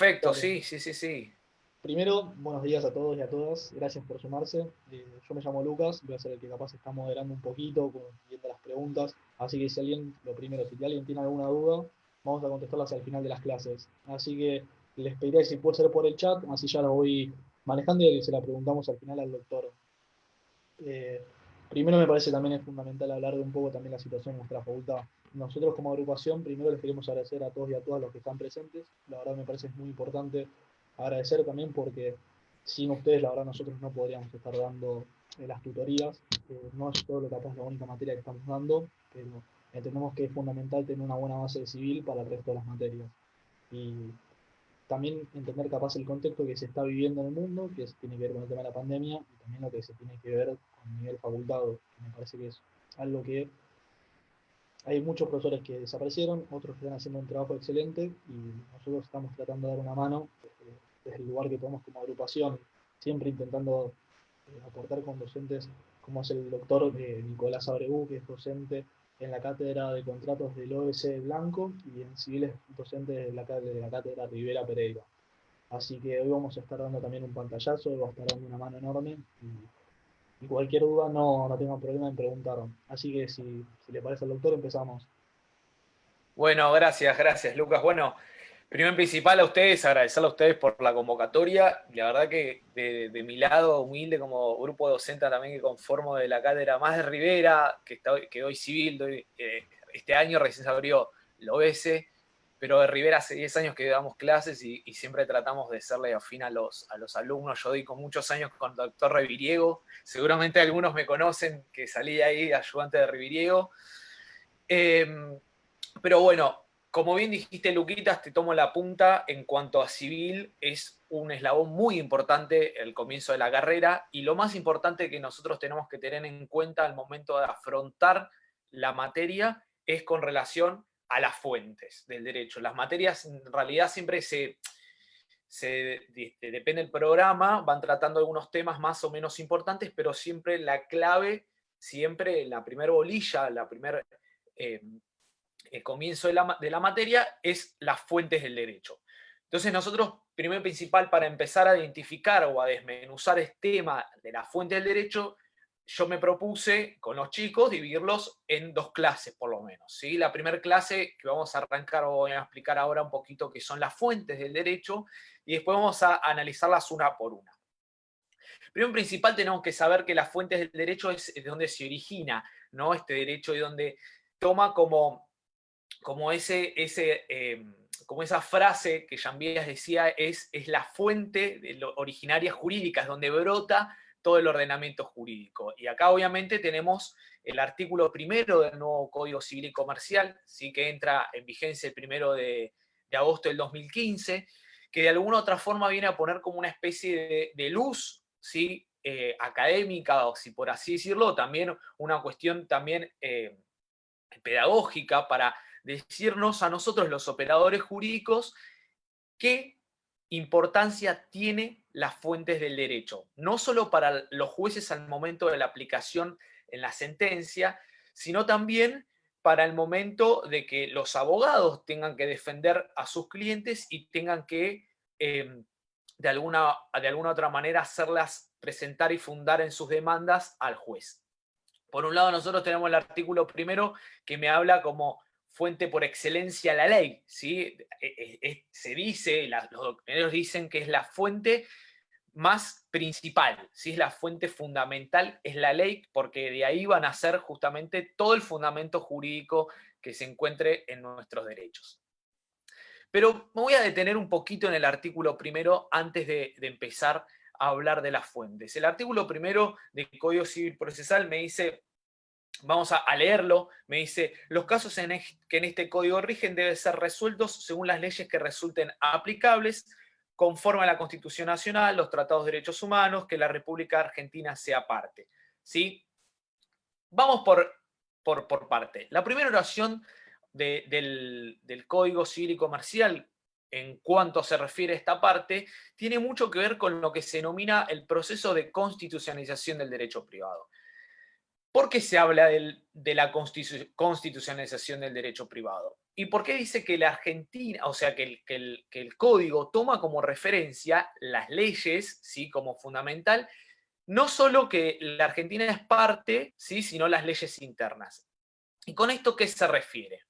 Perfecto, Dale. sí, sí, sí, sí. Primero, buenos días a todos y a todas. Gracias por sumarse. Yo me llamo Lucas, voy a ser el que capaz está moderando un poquito, viendo las preguntas. Así que si alguien, lo primero, si alguien tiene alguna duda, vamos a contestarlas al final de las clases. Así que les pediré si puede ser por el chat, así ya lo voy manejando y se la preguntamos al final al doctor. Eh, Primero me parece también es fundamental hablar de un poco también la situación en nuestra facultad. Nosotros como agrupación, primero les queremos agradecer a todos y a todas los que están presentes. La verdad me parece muy importante agradecer también porque sin ustedes, la verdad, nosotros no podríamos estar dando las tutorías. No es todo lo capaz la única materia que estamos dando, pero entendemos que es fundamental tener una buena base de civil para el resto de las materias. Y también entender capaz el contexto que se está viviendo en el mundo, que tiene que ver con el tema de la pandemia, y también lo que se tiene que ver con el nivel facultado, que me parece que es algo que hay muchos profesores que desaparecieron, otros que están haciendo un trabajo excelente, y nosotros estamos tratando de dar una mano desde el lugar que podemos como agrupación, siempre intentando aportar con docentes como es el doctor Nicolás Abreu, que es docente en la cátedra de contratos del OS Blanco y en civiles docente de la cátedra Rivera Pereira. Así que hoy vamos a estar dando también un pantallazo, va a estar dando una mano enorme y cualquier duda no tengan problema en preguntar. Así que si le parece al doctor, empezamos. Bueno, gracias, gracias, Lucas. Bueno, primero en principal a ustedes, agradecerle a ustedes por la convocatoria. La verdad que de mi lado, humilde como grupo docente también que conformo de la cátedra más de Rivera, que doy civil, este año recién se abrió la OS, pero de Rivera hace 10 años que damos clases y siempre tratamos de serle afín a los alumnos. Yo di con muchos años con el doctor Reviriego. Seguramente algunos me conocen que salí ahí de ayudante de Reviriego. Pero bueno, como bien dijiste, Luquitas, te tomo la punta. En cuanto a civil, es un eslabón muy importante el comienzo de la carrera y lo más importante que nosotros tenemos que tener en cuenta al momento de afrontar la materia es con relación a las fuentes del derecho. Las materias en realidad siempre depende del programa, van tratando algunos temas más o menos importantes, pero siempre la clave, siempre la primera bolilla, la primera eh, el comienzo de la materia es las fuentes del derecho. Entonces nosotros, primero y principal, para empezar a identificar o a desmenuzar este tema de la fuente del derecho, yo me propuse con los chicos dividirlos en dos clases por lo menos. ¿Sí? La primera clase que vamos a arrancar, voy a explicar ahora un poquito qué son las fuentes del derecho y después vamos a analizarlas una por una. Primero y principal tenemos que saber que las fuentes del derecho es de donde se origina, ¿no? Este derecho y donde toma como como esa frase que Jean-Bias decía, es la fuente de lo originaria jurídica, es donde brota todo el ordenamiento jurídico. Y acá obviamente tenemos el artículo primero del nuevo Código Civil y Comercial, ¿sí? Que entra en vigencia el primero de agosto del 2015, que de alguna u otra forma viene a poner como una especie de luz, ¿sí? Académica, o si por así decirlo, también una cuestión también pedagógica para decirnos a nosotros los operadores jurídicos qué importancia tiene las fuentes del derecho, no solo para los jueces al momento de la aplicación en la sentencia, sino también para el momento de que los abogados tengan que defender a sus clientes y tengan que de alguna otra manera hacerlas presentar y fundar en sus demandas al juez. Por un lado, nosotros tenemos el artículo primero que me habla como fuente por excelencia la ley, ¿sí? Se dice, los doctrineros dicen que es la fuente más principal, ¿sí? Es la fuente fundamental, es la ley, porque de ahí van a ser justamente todo el fundamento jurídico que se encuentre en nuestros derechos. Pero me voy a detener un poquito en el artículo primero antes de empezar a hablar de las fuentes. El artículo primero del Código Civil Procesal me dice, vamos a leerlo, me dice, los casos que en este código rigen deben ser resueltos según las leyes que resulten aplicables, conforme a la Constitución Nacional, los tratados de derechos humanos, que la República Argentina sea parte. ¿Sí? Vamos por parte. La primera oración del Código Civil y Comercial, en cuanto se refiere a esta parte, tiene mucho que ver con lo que se denomina el proceso de constitucionalización del derecho privado. ¿Por qué se habla de la constitucionalización del derecho privado? ¿Y por qué dice que la Argentina, o sea, que el código toma como referencia las leyes, ¿sí? Como fundamental, no solo que la Argentina es parte, ¿sí? Sino las leyes internas? ¿Y con esto qué se refiere?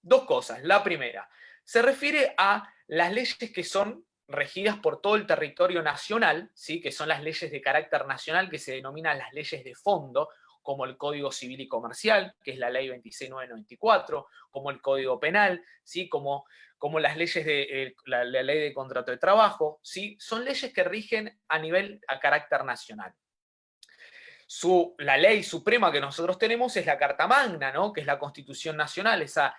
Dos cosas. La primera, se refiere a las leyes que son regidas por todo el territorio nacional, ¿sí? Que son las leyes de carácter nacional, que se denominan las leyes de fondo, como el Código Civil y Comercial, que es la Ley 26994, como el Código Penal, ¿sí? Como las leyes de la Ley de Contrato de Trabajo, ¿sí? Son leyes que rigen a carácter nacional. La ley suprema que nosotros tenemos es la Carta Magna, ¿no? Que es la Constitución Nacional, esa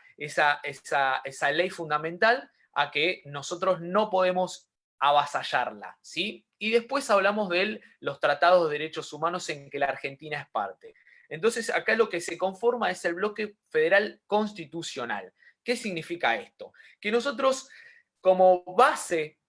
ley fundamental a que nosotros no podemos avasallarla, ¿sí? Y después hablamos de los tratados de derechos humanos en que la Argentina es parte. Entonces, acá lo que se conforma es el bloque federal constitucional. ¿Qué significa esto? Que nosotros, como base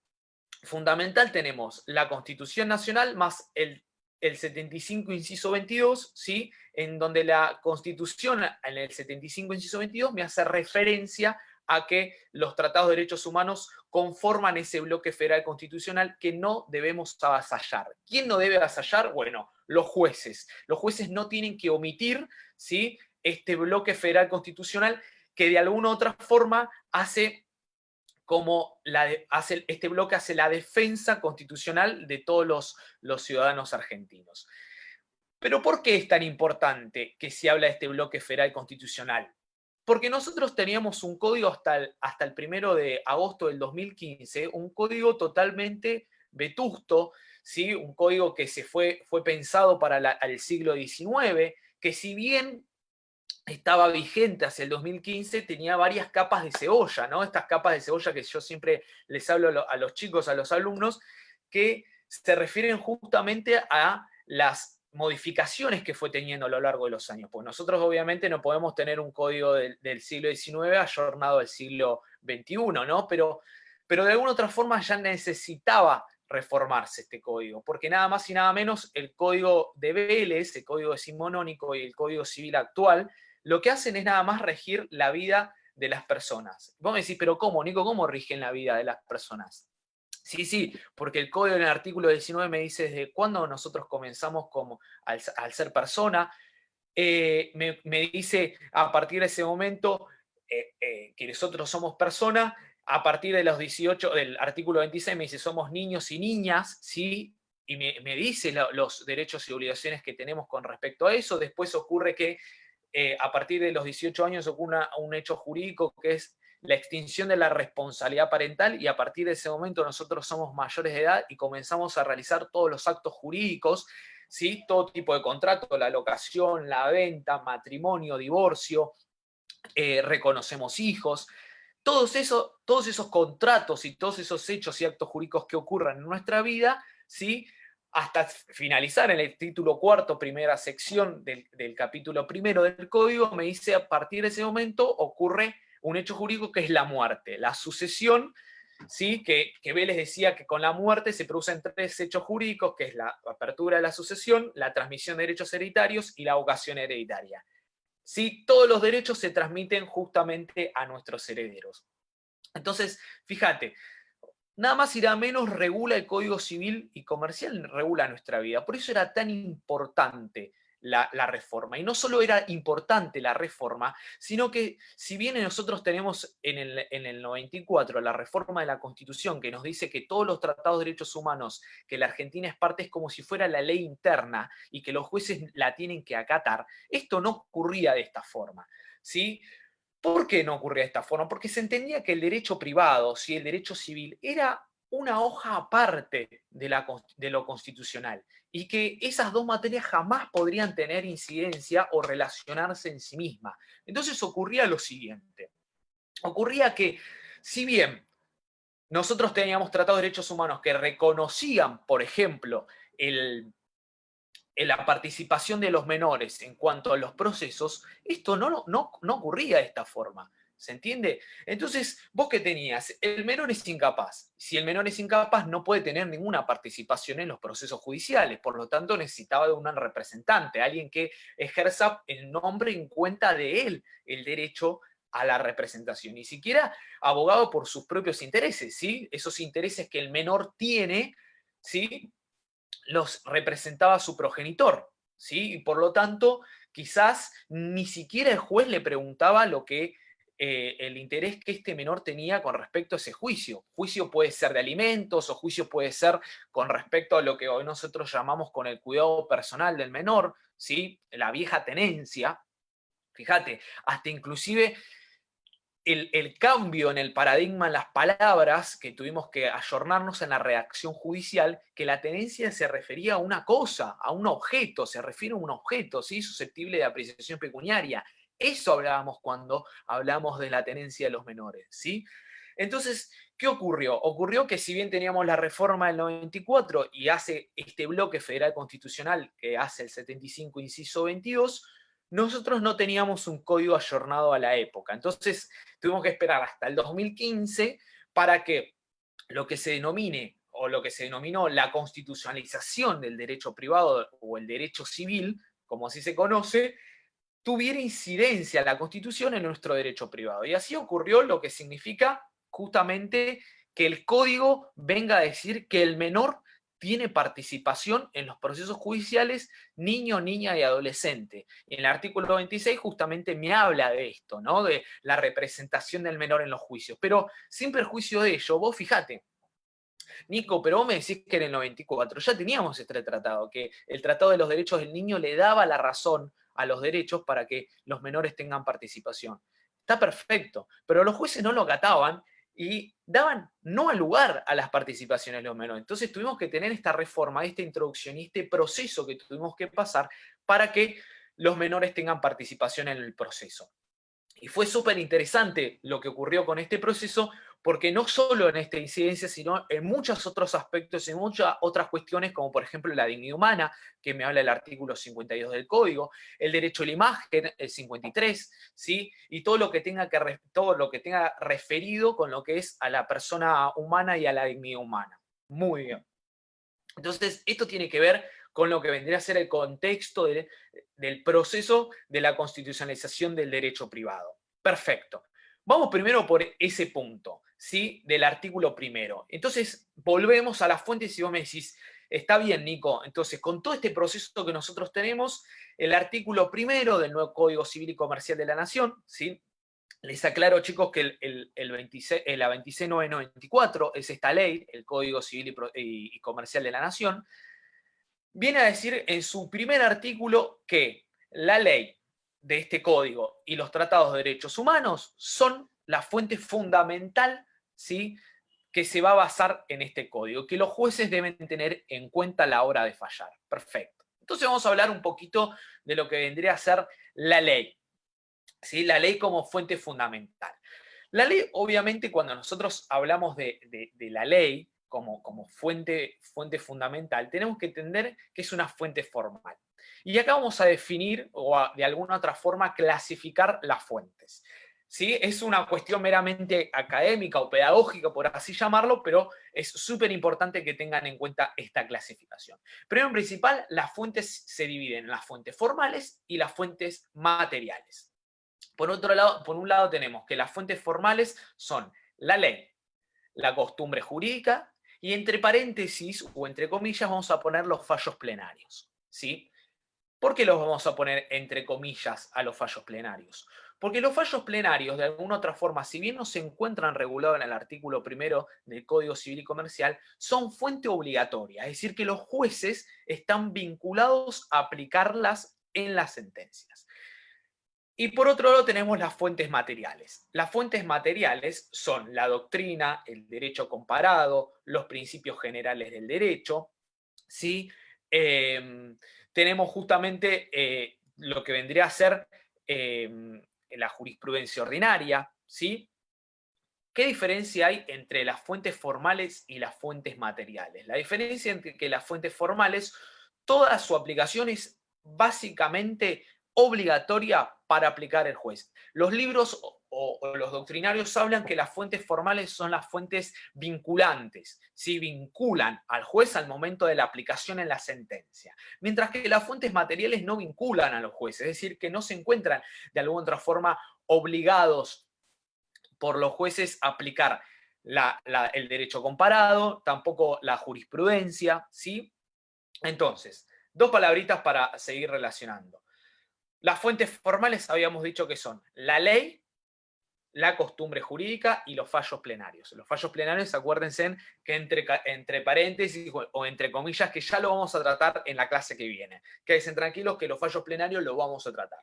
fundamental, tenemos la Constitución Nacional más el 75, inciso 22, ¿sí? En donde la Constitución, en el 75, inciso 22, me hace referencia a que los tratados de derechos humanos conforman ese bloque federal constitucional que no debemos avasallar. ¿Quién no debe avasallar? Bueno, los jueces. Los jueces no tienen que omitir, ¿sí? Este bloque federal constitucional que de alguna u otra forma hace este bloque hace la defensa constitucional de todos los ciudadanos argentinos. Pero ¿por qué es tan importante que se habla de este bloque federal constitucional? Porque nosotros teníamos un código hasta el 1 de agosto del 2015, un código totalmente vetusto, ¿sí? Un código que fue pensado para el siglo XIX, que si bien estaba vigente hacia el 2015, tenía varias capas de cebolla, ¿no? Estas capas de cebolla que yo siempre les hablo a los chicos, a los alumnos, que se refieren justamente a las modificaciones que fue teniendo a lo largo de los años. Pues nosotros obviamente no podemos tener un código del siglo XIX ayornado al siglo XXI, ¿no? Pero de alguna otra forma ya necesitaba reformarse este código, porque nada más y nada menos el código de Vélez, el código decimonónico y el código civil actual, lo que hacen es nada más regir la vida de las personas. Vos me decís, pero ¿cómo, Nico? ¿Cómo rigen la vida de las personas? Sí, porque el código en el artículo 19 me dice desde cuándo nosotros comenzamos al ser persona. Me dice a partir de ese momento que nosotros somos personas. A partir de los 18, del artículo 26 me dice somos niños y niñas, ¿sí? Y me dice los derechos y obligaciones que tenemos con respecto a eso. Después ocurre que a partir de los 18 años ocurre un hecho jurídico que es la extinción de la responsabilidad parental, y a partir de ese momento nosotros somos mayores de edad y comenzamos a realizar todos los actos jurídicos, ¿sí? Todo tipo de contrato, la locación, la venta, matrimonio, divorcio, reconocemos hijos. Todos esos contratos y todos esos hechos y actos jurídicos que ocurran en nuestra vida, ¿sí? Hasta finalizar en el título cuarto, primera sección del capítulo primero del código, me dice a partir de ese momento ocurre un hecho jurídico que es la muerte, la sucesión, ¿sí? Que Vélez decía que con la muerte se producen tres hechos jurídicos, que es la apertura de la sucesión, la transmisión de derechos hereditarios y la vocación hereditaria. ¿Sí? Todos los derechos se transmiten justamente a nuestros herederos. Entonces, fíjate, nada más y nada menos regula el Código Civil y Comercial, regula nuestra vida. Por eso era tan importante la reforma. Y no solo era importante la reforma, sino que si bien nosotros tenemos en el 94 la reforma de la Constitución que nos dice que todos los tratados de derechos humanos que la Argentina es parte es como si fuera la ley interna y que los jueces la tienen que acatar, esto no ocurría de esta forma, ¿sí? ¿Por qué no ocurría de esta forma? Porque se entendía que el derecho privado, ¿sí? El derecho civil, era una hoja aparte de lo constitucional y que esas dos materias jamás podrían tener incidencia o relacionarse en sí mismas. Entonces ocurría lo siguiente. Ocurría que, si bien nosotros teníamos tratados de derechos humanos que reconocían, por ejemplo, en la participación de los menores en cuanto a los procesos, esto no ocurría de esta forma, ¿Se entiende? Entonces, ¿vos qué tenías? El menor es incapaz. Si el menor es incapaz, no puede tener ninguna participación en los procesos judiciales. Por lo tanto, necesitaba de un representante, alguien que ejerza en nombre y en cuenta de él el derecho a la representación. Ni siquiera abogado por sus propios intereses, ¿sí? Esos intereses que el menor tiene, ¿sí? Los representaba su progenitor, ¿sí? Y por lo tanto, quizás ni siquiera el juez le preguntaba lo que el interés que este menor tenía con respecto a ese juicio. Juicio puede ser de alimentos o juicio puede ser con respecto a lo que hoy nosotros llamamos con el cuidado personal del menor, ¿sí? La vieja tenencia. Fíjate, hasta inclusive el cambio en el paradigma en las palabras, que tuvimos que ayornarnos en la redacción judicial, que la tenencia se refería a una cosa, a un objeto, se refiere a un objeto, ¿sí? Susceptible de apreciación pecuniaria. Eso hablábamos cuando hablamos de la tenencia de los menores, ¿sí? Entonces, ¿qué ocurrió? Ocurrió que si bien teníamos la reforma del 94 y hace este bloque federal constitucional que hace el 75 inciso 22, nosotros no teníamos un código ayornado a la época. Entonces, tuvimos que esperar hasta el 2015 para que lo que se denomine o lo que se denominó la constitucionalización del derecho privado o el derecho civil, como así se conoce, tuviera incidencia la Constitución en nuestro derecho privado. Y así ocurrió, lo que significa justamente que el código venga a decir que el menor tiene participación en los procesos judiciales, niño, niña y adolescente. Y en el artículo 26 justamente me habla de esto, ¿no? De la representación del menor en los juicios. Pero sin perjuicio de ello, vos fijate, Nico, pero vos me decís que en el 94 ya teníamos este tratado, que el Tratado de los Derechos del Niño le daba la razón a los derechos para que los menores tengan participación. Está perfecto, pero los jueces no lo acataban y daban no al lugar a las participaciones de los menores. Entonces tuvimos que tener esta reforma, esta introducción y este proceso que tuvimos que pasar para que los menores tengan participación en el proceso. Y fue súper interesante lo que ocurrió con este proceso, porque no solo en esta incidencia, sino en muchos otros aspectos, en muchas otras cuestiones, como por ejemplo la dignidad humana, que me habla el artículo 52 del Código, el derecho a la imagen, el 53, ¿sí? Y todo lo que tenga referido con lo que es a la persona humana y a la dignidad humana. Muy bien. Entonces, esto tiene que ver con lo que vendría a ser el contexto del proceso de la constitucionalización del derecho privado. Perfecto. Vamos primero por ese punto, ¿sí? Del artículo primero. Entonces, volvemos a las fuentes y vos me decís, está bien, Nico, entonces con todo este proceso que nosotros tenemos, el artículo primero del nuevo Código Civil y Comercial de la Nación, ¿sí? Les aclaro, chicos, que la 26994 es esta ley, el Código Civil y Comercial de la Nación, viene a decir en su primer artículo que la ley de este código y los tratados de derechos humanos son la fuente fundamental, ¿sí?, que se va a basar en este código, que los jueces deben tener en cuenta a la hora de fallar. Perfecto. Entonces vamos a hablar un poquito de lo que vendría a ser la ley, ¿sí? La ley como fuente fundamental. La ley, obviamente, cuando nosotros hablamos de la ley como fuente fundamental, tenemos que entender que es una fuente formal. Y acá vamos a definir o de alguna otra forma clasificar las fuentes. ¿Sí? Es una cuestión meramente académica o pedagógica, por así llamarlo, pero es súper importante que tengan en cuenta esta clasificación. Primero, en principal, las fuentes se dividen en las fuentes formales y las fuentes materiales. Por un lado tenemos que las fuentes formales son la ley, la costumbre jurídica y entre paréntesis o entre comillas vamos a poner los fallos plenarios, ¿sí? ¿Por qué los vamos a poner entre comillas a los fallos plenarios? Porque los fallos plenarios, de alguna otra forma, si bien no se encuentran regulados en el artículo primero del Código Civil y Comercial, son fuente obligatoria, es decir, que los jueces están vinculados a aplicarlas en las sentencias. Y por otro lado tenemos las fuentes materiales. Las fuentes materiales son la doctrina, el derecho comparado, los principios generales del derecho, ¿sí? Tenemos justamente lo que vendría a ser la jurisprudencia ordinaria, ¿sí? ¿Qué diferencia hay entre las fuentes formales y las fuentes materiales? La diferencia entre que las fuentes formales, toda su aplicación es básicamente obligatoria para aplicar el juez. Los libros o los doctrinarios hablan que las fuentes formales son las fuentes vinculantes, ¿sí? Vinculan al juez al momento de la aplicación en la sentencia, mientras que las fuentes materiales no vinculan a los jueces, es decir, que no se encuentran de alguna otra forma obligados por los jueces a aplicar el derecho comparado, tampoco la jurisprudencia, ¿sí? Entonces, dos palabritas para seguir relacionando. Las fuentes formales habíamos dicho que son la ley, la costumbre jurídica y los fallos plenarios. Los fallos plenarios, acuérdense que entre paréntesis o entre comillas, que ya lo vamos a tratar en la clase que viene. Quédense tranquilos que los fallos plenarios los vamos a tratar.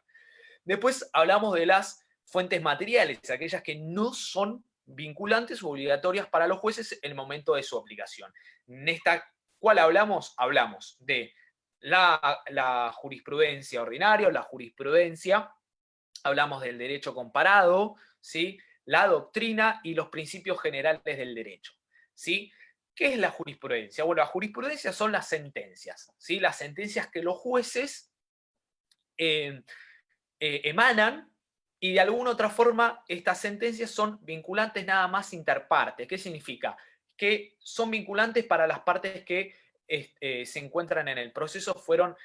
Después hablamos de las fuentes materiales, aquellas que no son vinculantes o obligatorias para los jueces en el momento de su aplicación. En esta, ¿cuál hablamos? Hablamos de la jurisprudencia ordinaria, la jurisprudencia, hablamos del derecho comparado, ¿sí? La doctrina y los principios generales del derecho, ¿sí? ¿Qué es la jurisprudencia? Bueno, la jurisprudencia son las sentencias, ¿sí? Las sentencias que los jueces emanan, y de alguna otra forma estas sentencias son vinculantes nada más interpartes. ¿Qué significa? Que son vinculantes para las partes que se encuentran en el proceso, fueron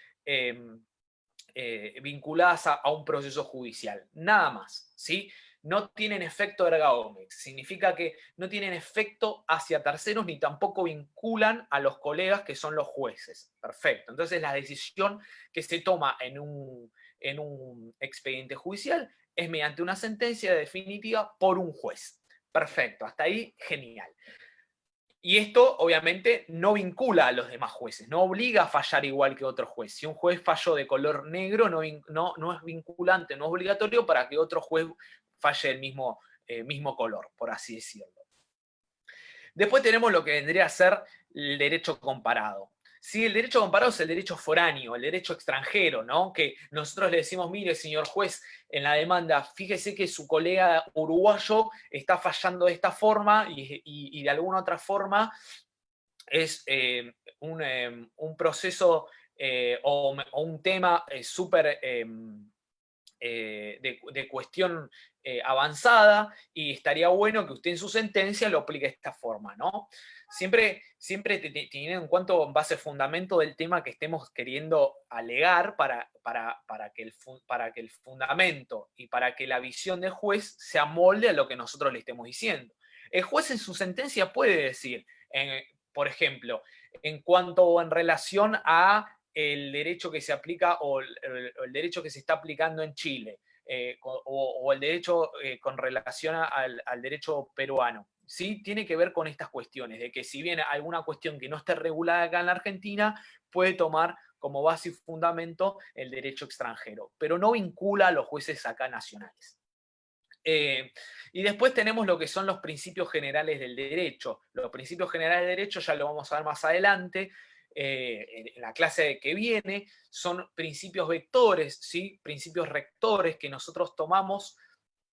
vinculadas a un proceso judicial. Nada más, ¿sí? No tienen efecto erga omnes, significa que no tienen efecto hacia terceros ni tampoco vinculan a los colegas que son los jueces. Perfecto. Entonces la decisión que se toma en un expediente judicial es mediante una sentencia definitiva por un juez. Perfecto, hasta ahí genial. Y esto, obviamente, no vincula a los demás jueces, no obliga a fallar igual que otro juez. Si un juez falló de color negro, no es vinculante, no es obligatorio para que otro juez falle el mismo color, por así decirlo. Después tenemos lo que vendría a ser el derecho comparado. Sí, el derecho comparado es el derecho foráneo, el derecho extranjero, ¿no? Que nosotros le decimos, mire, señor juez, en la demanda, fíjese que su colega uruguayo está fallando de esta forma y de alguna otra forma es un proceso o un tema súper de cuestión avanzada, y estaría bueno que usted en su sentencia lo aplique de esta forma, ¿no? Siempre teniendo en cuenta en base fundamento del tema que estemos queriendo alegar para que el fundamento y para que la visión del juez se amolde a lo que nosotros le estemos diciendo. El juez en su sentencia puede decir, por ejemplo, en cuanto o en relación a el derecho que se aplica o el derecho que se está aplicando en Chile, o el derecho con relación al derecho peruano. ¿Sí? Tiene que ver con estas cuestiones, de que si bien alguna cuestión que no esté regulada acá en la Argentina, puede tomar como base y fundamento el derecho extranjero, pero no vincula a los jueces acá nacionales. Y después tenemos lo que son los principios generales del derecho. Los principios generales del derecho ya lo vamos a ver más adelante, en la clase que viene. Son principios vectores, ¿sí? Principios rectores que nosotros tomamos,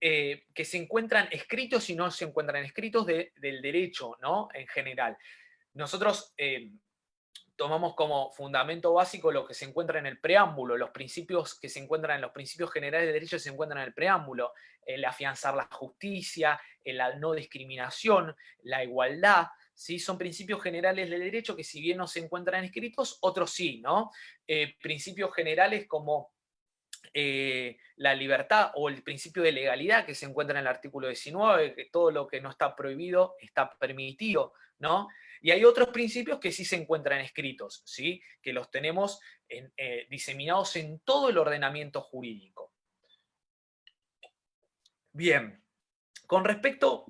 que se encuentran escritos y no se encuentran escritos del derecho, ¿no? En general. Nosotros tomamos como fundamento básico lo que se encuentra en el preámbulo, los principios que se encuentran en los principios generales de derecho se encuentran en el preámbulo, el afianzar la justicia, la no discriminación, la igualdad, ¿sí? Son principios generales del derecho que si bien no se encuentran escritos, otros sí, ¿no? Principios generales como la libertad o el principio de legalidad que se encuentra en el artículo 19, que todo lo que no está prohibido está permitido, ¿no? Y hay otros principios que sí se encuentran escritos, ¿sí? Que los tenemos diseminados en todo el ordenamiento jurídico. Bien, con respecto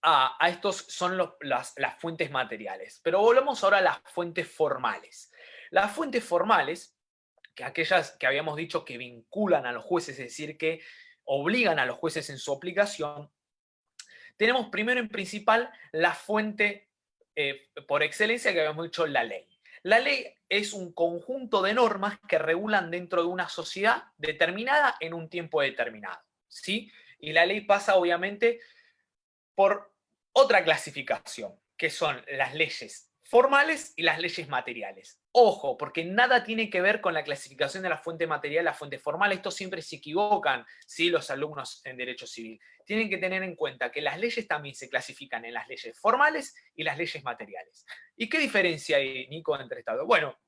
a estos son las fuentes materiales, pero volvamos ahora a las fuentes formales. Las fuentes formales, que aquellas que habíamos dicho que vinculan a los jueces, es decir, que obligan a los jueces en su aplicación, tenemos primero en principal la fuente por excelencia que habíamos dicho, la ley. La ley es un conjunto de normas que regulan dentro de una sociedad determinada en un tiempo determinado, ¿sí? Y la ley pasa obviamente por otra clasificación, que son las leyes formales y las leyes materiales. Ojo, porque nada tiene que ver con la clasificación de la fuente material y la fuente formal. Esto siempre se equivocan, ¿sí? Los alumnos en Derecho Civil. Tienen que tener en cuenta que las leyes también se clasifican en las leyes formales y las leyes materiales. ¿Y qué diferencia hay, Nico, entre estas? Bueno,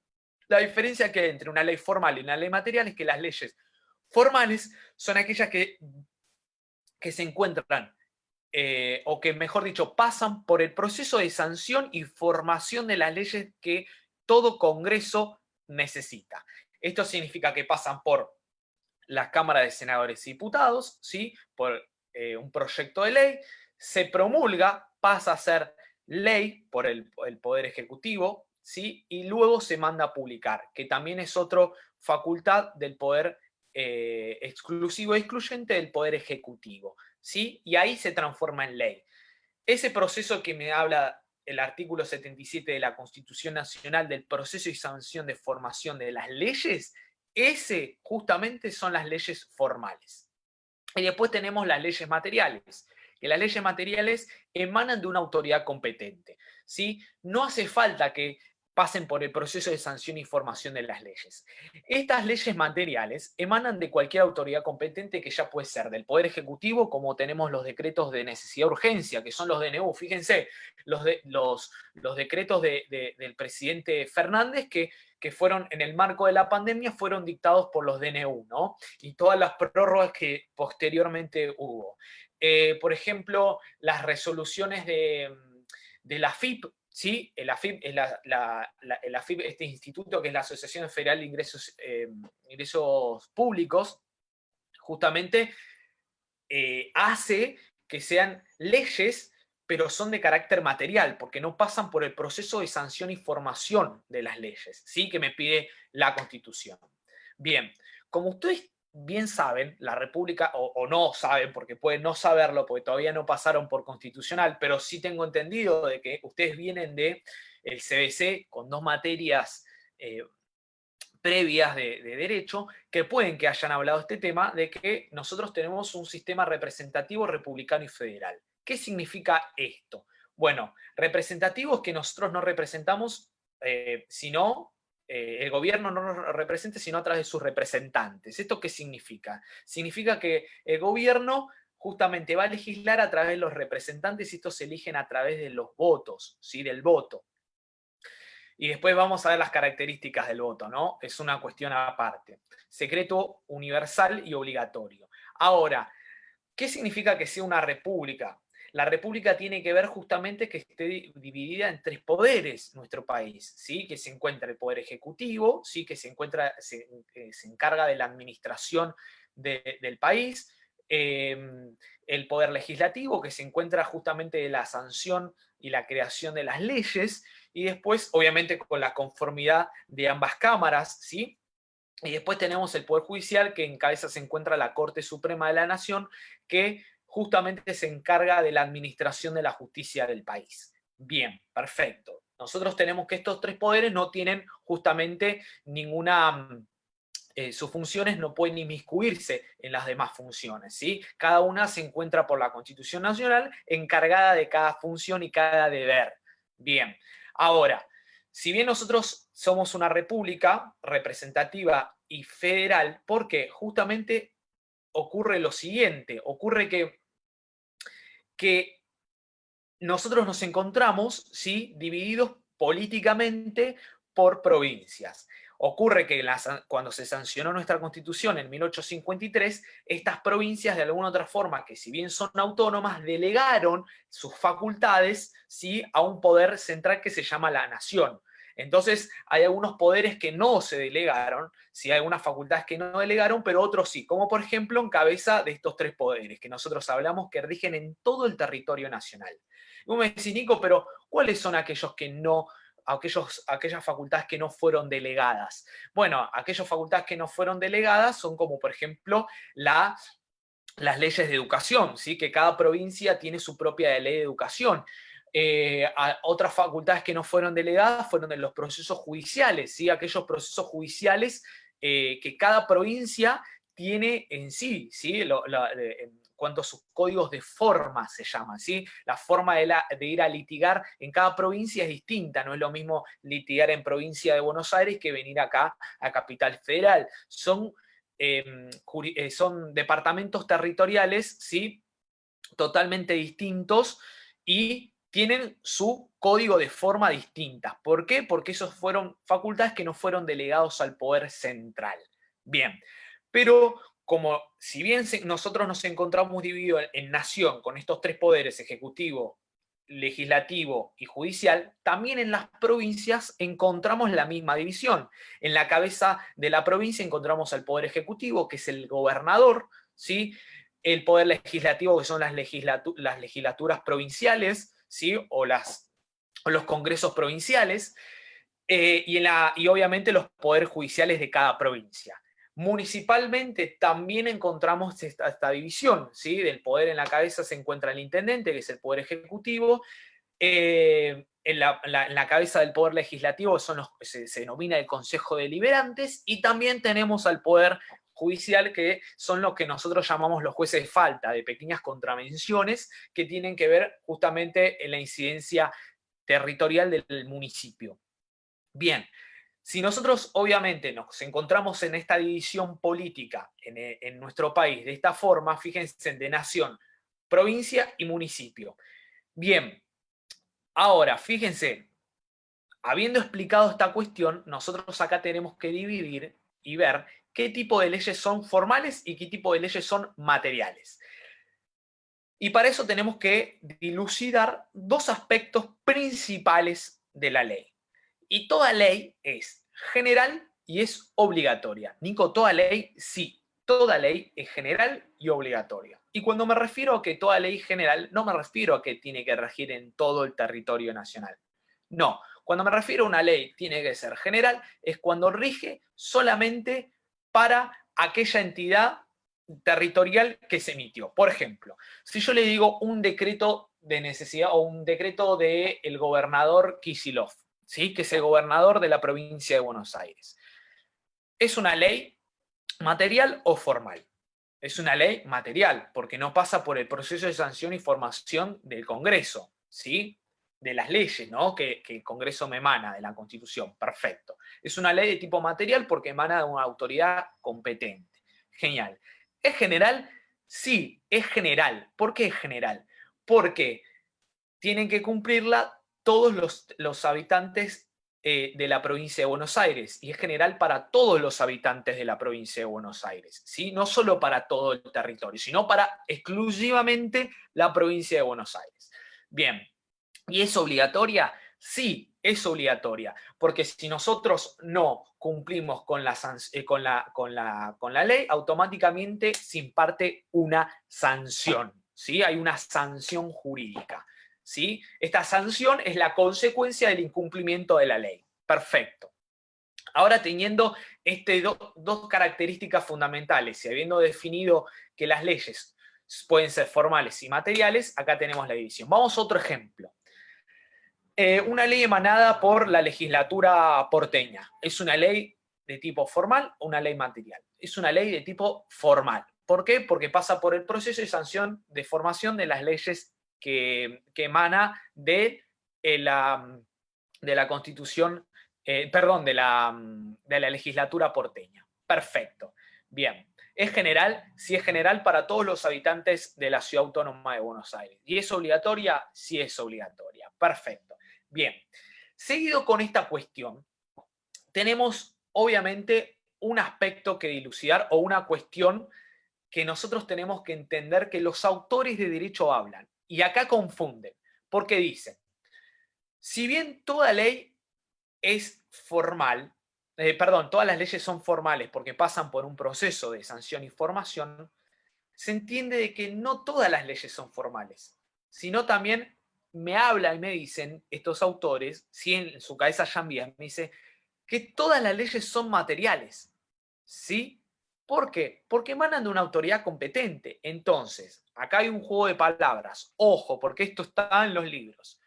la diferencia que hay entre una ley formal y una ley material es que las leyes formales son aquellas que se encuentran o que mejor dicho, pasan por el proceso de sanción y formación de las leyes que todo Congreso necesita. Esto significa que pasan por la Cámara de Senadores y Diputados, ¿sí? Por un proyecto de ley, se promulga, pasa a ser ley por el Poder Ejecutivo, ¿sí? Y luego se manda a publicar, que también es otra facultad del Poder exclusivo e excluyente del Poder Ejecutivo, ¿sí? Y ahí se transforma en ley. Ese proceso que me habla el artículo 77 de la Constitución Nacional del proceso y sanción de formación de las leyes, ese justamente son las leyes formales. Y después tenemos las leyes materiales, que las leyes materiales emanan de una autoridad competente, ¿sí? No hace falta que pasen por el proceso de sanción y formación de las leyes. Estas leyes materiales emanan de cualquier autoridad competente que ya puede ser del Poder Ejecutivo, como tenemos los decretos de necesidad de urgencia, que son los DNU. Fíjense, los decretos del presidente Fernández que fueron en el marco de la pandemia fueron dictados por los DNU, ¿no? Y todas las prórrogas que posteriormente hubo. Por ejemplo, las resoluciones de la FIP, ¿sí? El AFIP es el AFIP, este instituto que es la Asociación Federal de Ingresos Públicos, justamente hace que sean leyes, pero son de carácter material, porque no pasan por el proceso de sanción y formación de las leyes, ¿sí? Que me pide la Constitución. Bien, como ustedes bien saben, la República, o no saben, porque pueden no saberlo, porque todavía no pasaron por constitucional, pero sí tengo entendido de que ustedes vienen de el CBC con 2 materias previas de derecho que pueden que hayan hablado de este tema, de que nosotros tenemos un sistema representativo republicano y federal. ¿Qué significa esto? Bueno, representativo es que nosotros no representamos, sino el gobierno no nos represente, sino a través de sus representantes. ¿Esto qué significa? Significa que el gobierno justamente va a legislar a través de los representantes y estos se eligen a través de los votos, ¿sí? Del voto. Y después vamos a ver las características del voto, ¿no? Es una cuestión aparte. Secreto, universal y obligatorio. Ahora, ¿qué significa que sea una república? La república tiene que ver justamente que esté dividida en 3 poderes nuestro país, ¿sí? Que se encuentra el poder ejecutivo, ¿sí? Que se encarga de la administración del país, el poder legislativo, que se encuentra justamente de la sanción y la creación de las leyes, y después, obviamente, con la conformidad de ambas cámaras, ¿sí? Y después tenemos el Poder Judicial, que en cabeza se encuentra la Corte Suprema de la Nación, que justamente se encarga de la administración de la justicia del país. Bien, perfecto. Nosotros tenemos que estos 3 poderes no tienen justamente ninguna... sus funciones no pueden inmiscuirse en las demás funciones, ¿sí? Cada una se encuentra por la Constitución Nacional encargada de cada función y cada deber. Bien, ahora, si bien nosotros somos una república representativa y federal, porque justamente ocurre lo siguiente, ocurre que nosotros nos encontramos, ¿sí? Divididos políticamente por provincias. Ocurre que cuando se sancionó nuestra Constitución en 1853, estas provincias de alguna otra forma, que si bien son autónomas, delegaron sus facultades, ¿sí? A un poder central que se llama la nación. Entonces, hay algunos poderes que no se delegaron, sí, hay algunas facultades que no delegaron, pero otros sí, como por ejemplo en cabeza de estos 3 poderes que nosotros hablamos que rigen en todo el territorio nacional. Y vos me decís, Nico, pero ¿cuáles son aquellos que no, aquellas facultades que no fueron delegadas? Bueno, aquellas facultades que no fueron delegadas son como, por ejemplo, las leyes de educación, ¿sí? Que cada provincia tiene su propia ley de educación. Otras facultades que no fueron delegadas fueron en los procesos judiciales, ¿sí? Aquellos procesos judiciales que cada provincia tiene en sí, ¿sí? cuanto a sus códigos de forma, se llama, ¿sí? La forma de ir a litigar en cada provincia es distinta, no es lo mismo litigar en provincia de Buenos Aires que venir acá a Capital Federal. Son departamentos territoriales, ¿sí? Totalmente distintos y tienen su código de forma distinta. ¿Por qué? Porque esos fueron facultades que no fueron delegados al poder central. Bien, pero como si bien nosotros nos encontramos divididos en nación con estos tres poderes, ejecutivo, legislativo y judicial, también en las provincias encontramos la misma división. En la cabeza de la provincia encontramos al poder ejecutivo, que es el gobernador, ¿sí? El poder legislativo, que son las legislaturas provinciales, ¿sí? o los congresos provinciales, y obviamente los poderes judiciales de cada provincia. Municipalmente también encontramos esta división, ¿sí? Del poder en la cabeza se encuentra el intendente, que es el poder ejecutivo. En la cabeza del poder legislativo se denomina el Consejo de Deliberantes, y también tenemos al poder judicial, que son los que nosotros llamamos los jueces de falta, de pequeñas contravenciones que tienen que ver justamente en la incidencia territorial del municipio. Bien, si nosotros obviamente nos encontramos en esta división política en nuestro país de esta forma, fíjense, de nación, provincia y municipio. Bien, ahora fíjense, habiendo explicado esta cuestión, nosotros acá tenemos que dividir y ver qué tipo de leyes son formales y qué tipo de leyes son materiales. Y para eso tenemos que dilucidar dos aspectos principales de la ley. Y toda ley es general y es obligatoria. Nico, ¿toda ley? Sí, toda ley es general y obligatoria. Y cuando me refiero a que toda ley general, no me refiero a que tiene que regir en todo el territorio nacional. No, cuando me refiero a una ley tiene que ser general, es cuando rige solamente para aquella entidad territorial que se emitió. Por ejemplo, si yo le digo un decreto de necesidad o un decreto del gobernador Kicillof, ¿sí? Que es el gobernador de la provincia de Buenos Aires. ¿Es una ley material o formal? Es una ley material, porque no pasa por el proceso de sanción y formación del Congreso, ¿sí? De las leyes, ¿no? Que el Congreso me emana de la Constitución. Perfecto. Es una ley de tipo material porque emana de una autoridad competente. Genial. ¿Es general? Sí, es general. ¿Por qué es general? Porque tienen que cumplirla todos los habitantes de la provincia de Buenos Aires, y es general para todos los habitantes de la provincia de Buenos Aires, ¿sí? No solo para todo el territorio, sino para exclusivamente la provincia de Buenos Aires. Bien, ¿y es obligatoria? Sí, es obligatoria, porque si nosotros no cumplimos con la ley, automáticamente se imparte una sanción, ¿sí? Hay una sanción jurídica, ¿sí? Esta sanción es la consecuencia del incumplimiento de la ley. Perfecto. Ahora, teniendo dos características fundamentales y habiendo definido que las leyes pueden ser formales y materiales, acá tenemos la división. Vamos a otro ejemplo. Una ley emanada por la legislatura porteña. ¿Es una ley de tipo formal o una ley material? Es una ley de tipo formal. ¿Por qué? Porque pasa por el proceso de sanción de formación de las leyes que emana de la Constitución, perdón, de la legislatura porteña. Perfecto. Bien. ¿Es general? Sí, es general para todos los habitantes de la Ciudad Autónoma de Buenos Aires. ¿Y es obligatoria? Sí, es obligatoria. Perfecto. Bien. Seguido con esta cuestión, tenemos obviamente un aspecto que dilucidar, o una cuestión que nosotros tenemos que entender, que los autores de derecho hablan. Y acá confunden, porque dicen, si bien toda ley es formal, perdón, todas las leyes son formales porque pasan por un proceso de sanción y formación, se entiende de que no todas las leyes son formales, sino también me habla y me dicen estos autores, si en su cabeza ya me dice que todas las leyes son materiales, ¿sí? ¿Por qué? Porque emanan de una autoridad competente. Entonces, acá hay un juego de palabras, ojo, porque esto está en los libros.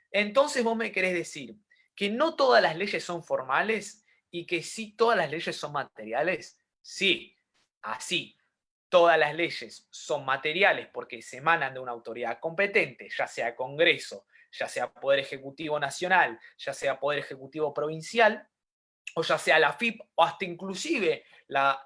Entonces vos me querés decir que no todas las leyes son formales y que sí todas las leyes son materiales. Sí, así. todas las leyes son materiales porque se emanan de una autoridad competente, ya sea Congreso, ya sea Poder Ejecutivo Nacional, ya sea Poder Ejecutivo Provincial, o ya sea la AFIP, o hasta inclusive la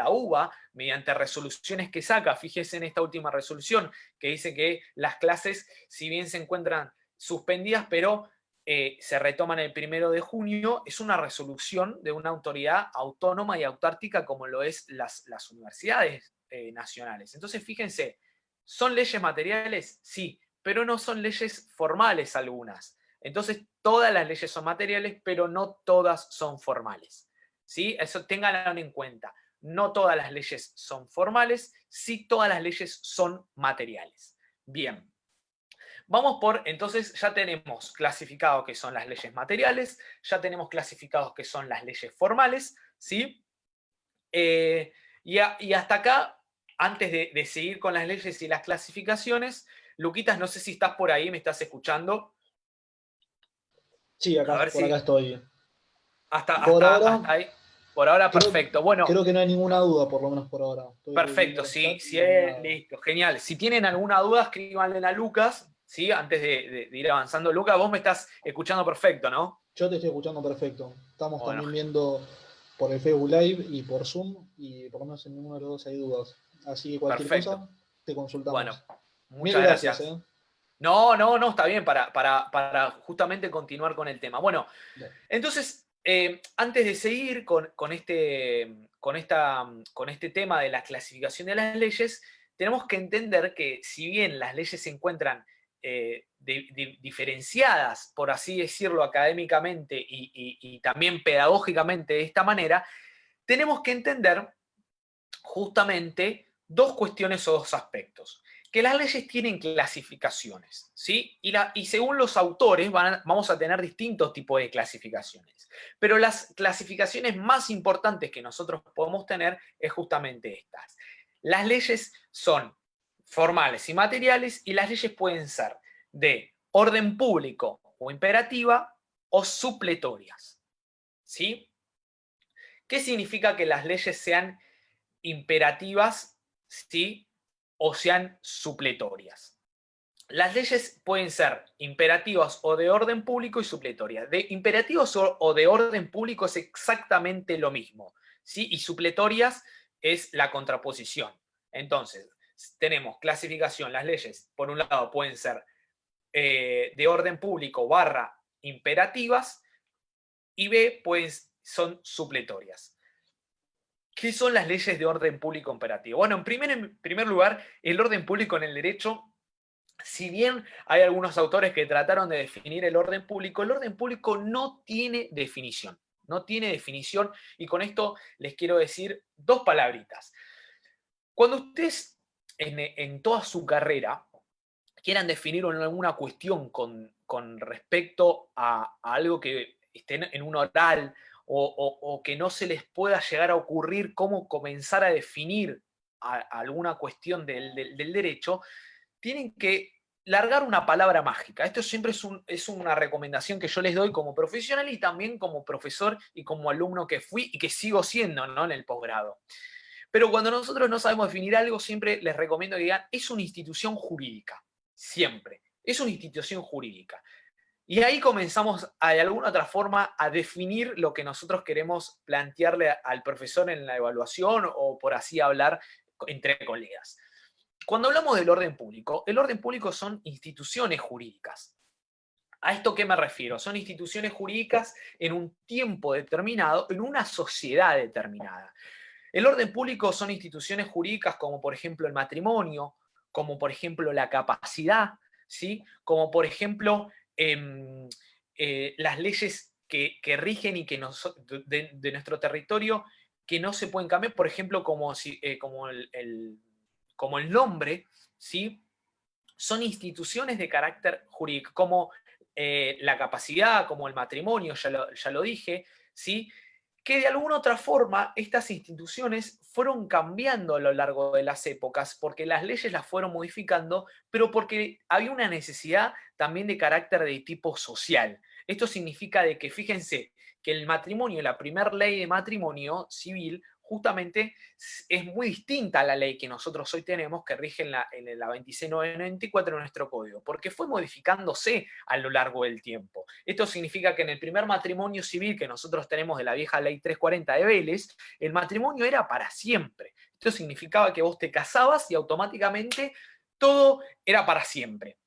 UBA, mediante resoluciones que saca. Fíjese en esta última resolución, que dice que las clases, si bien se encuentran suspendidas, pero se retoman el 1 de junio, es una resolución de una autoridad autónoma y autártica como lo es las universidades nacionales. Entonces, fíjense, ¿son leyes materiales? Sí, pero no son leyes formales algunas. Entonces, todas las leyes son materiales, pero no todas son formales. ¿Sí? Eso ténganlo en cuenta. No todas las leyes son formales, sí todas las leyes son materiales. Bien. Vamos por, entonces ya tenemos clasificado que son las leyes materiales, ya tenemos clasificados que son las leyes formales, ¿sí? Y hasta acá, antes de seguir con las leyes y las clasificaciones, Luquitas, no sé si estás por ahí, me estás escuchando. Sí, A ver por acá si estoy. hasta, Por hasta, ahora, hasta ahí. Por ahora, perfecto. Bueno, creo que no hay ninguna duda, por lo menos por ahora. Estoy viendo perfecto. los Sí, chats y sí, no hay nada. listo, genial. Si tienen alguna duda, escríbanle a Lucas, ¿sí? Antes de ir avanzando. Lucas, vos me estás escuchando perfecto, ¿no? Yo te estoy escuchando perfecto. Estamos Bueno, también viendo por el Facebook Live y por Zoom, y por lo menos en ninguno de los dos hay dudas. Así que cualquier perfecto. cosa, te Bueno, consultamos. Mil muchas gracias, gracias. ¿eh? No, está bien para justamente continuar con el tema. Bueno, entonces, antes de seguir con este tema de la clasificación de las leyes, tenemos que entender que si bien las leyes se encuentran diferenciadas, por así decirlo, académicamente y también pedagógicamente de esta manera, tenemos que entender justamente dos cuestiones o dos aspectos. Que las leyes tienen clasificaciones, ¿sí? Y según los autores vamos a tener distintos tipos de clasificaciones. Pero las clasificaciones más importantes que nosotros podemos tener es justamente estas. Las leyes son formales y materiales, y las leyes pueden ser de orden público o imperativa o supletorias, ¿sí? ¿Qué significa que las leyes sean imperativas, ¿sí? O sean supletorias? Las leyes pueden ser imperativas o de orden público y supletorias. De imperativos o de orden público es exactamente lo mismo, ¿sí? Y supletorias es la contraposición. Entonces, tenemos clasificación. Las leyes, por un lado, pueden ser de orden público barra imperativas, y B, pues son supletorias. ¿Qué son las leyes de orden público imperativo? Bueno, en primer lugar, el orden público en el derecho, si bien hay algunos autores que trataron de definir el orden público no tiene definición. No tiene definición, y con esto les quiero decir dos palabritas. Cuando ustedes en toda su carrera quieran definir alguna cuestión con respecto a algo que esté en un oral o que no se les pueda llegar a ocurrir cómo comenzar a definir alguna cuestión del derecho, tienen que largar una palabra mágica. Esto siempre es una recomendación que yo les doy como profesional y también como profesor y como alumno que fui y que sigo siendo, ¿no?, en el posgrado. Pero cuando nosotros no sabemos definir algo, siempre les recomiendo que digan, es una institución jurídica. Siempre. Es una institución jurídica. Y ahí comenzamos de alguna otra forma a definir lo que nosotros queremos plantearle al profesor en la evaluación, o por así hablar entre colegas. Cuando hablamos del orden público, el orden público son instituciones jurídicas. ¿A esto qué me refiero? Son instituciones jurídicas en un tiempo determinado, en una sociedad determinada. El orden público son instituciones jurídicas como por ejemplo el matrimonio, como por ejemplo la capacidad, ¿sí? Como por ejemplo las leyes que rigen y que de nuestro territorio, que no se pueden cambiar, por ejemplo como el nombre, ¿sí? Son instituciones de carácter jurídico, como la capacidad, como el matrimonio, ya lo dije, ¿sí? Que de alguna otra forma estas instituciones fueron cambiando a lo largo de las épocas, porque las leyes las fueron modificando, pero porque había una necesidad también de carácter de tipo social. Esto significa de que, fíjense, que el matrimonio, la primera ley de matrimonio civil, justamente es muy distinta a la ley que nosotros hoy tenemos, que rige en la 2694 de nuestro código, porque fue modificándose a lo largo del tiempo. Esto significa que en el primer matrimonio civil que nosotros tenemos de la vieja ley 340 de Vélez, el matrimonio era para siempre. Esto significaba que vos te casabas y automáticamente todo era para siempre.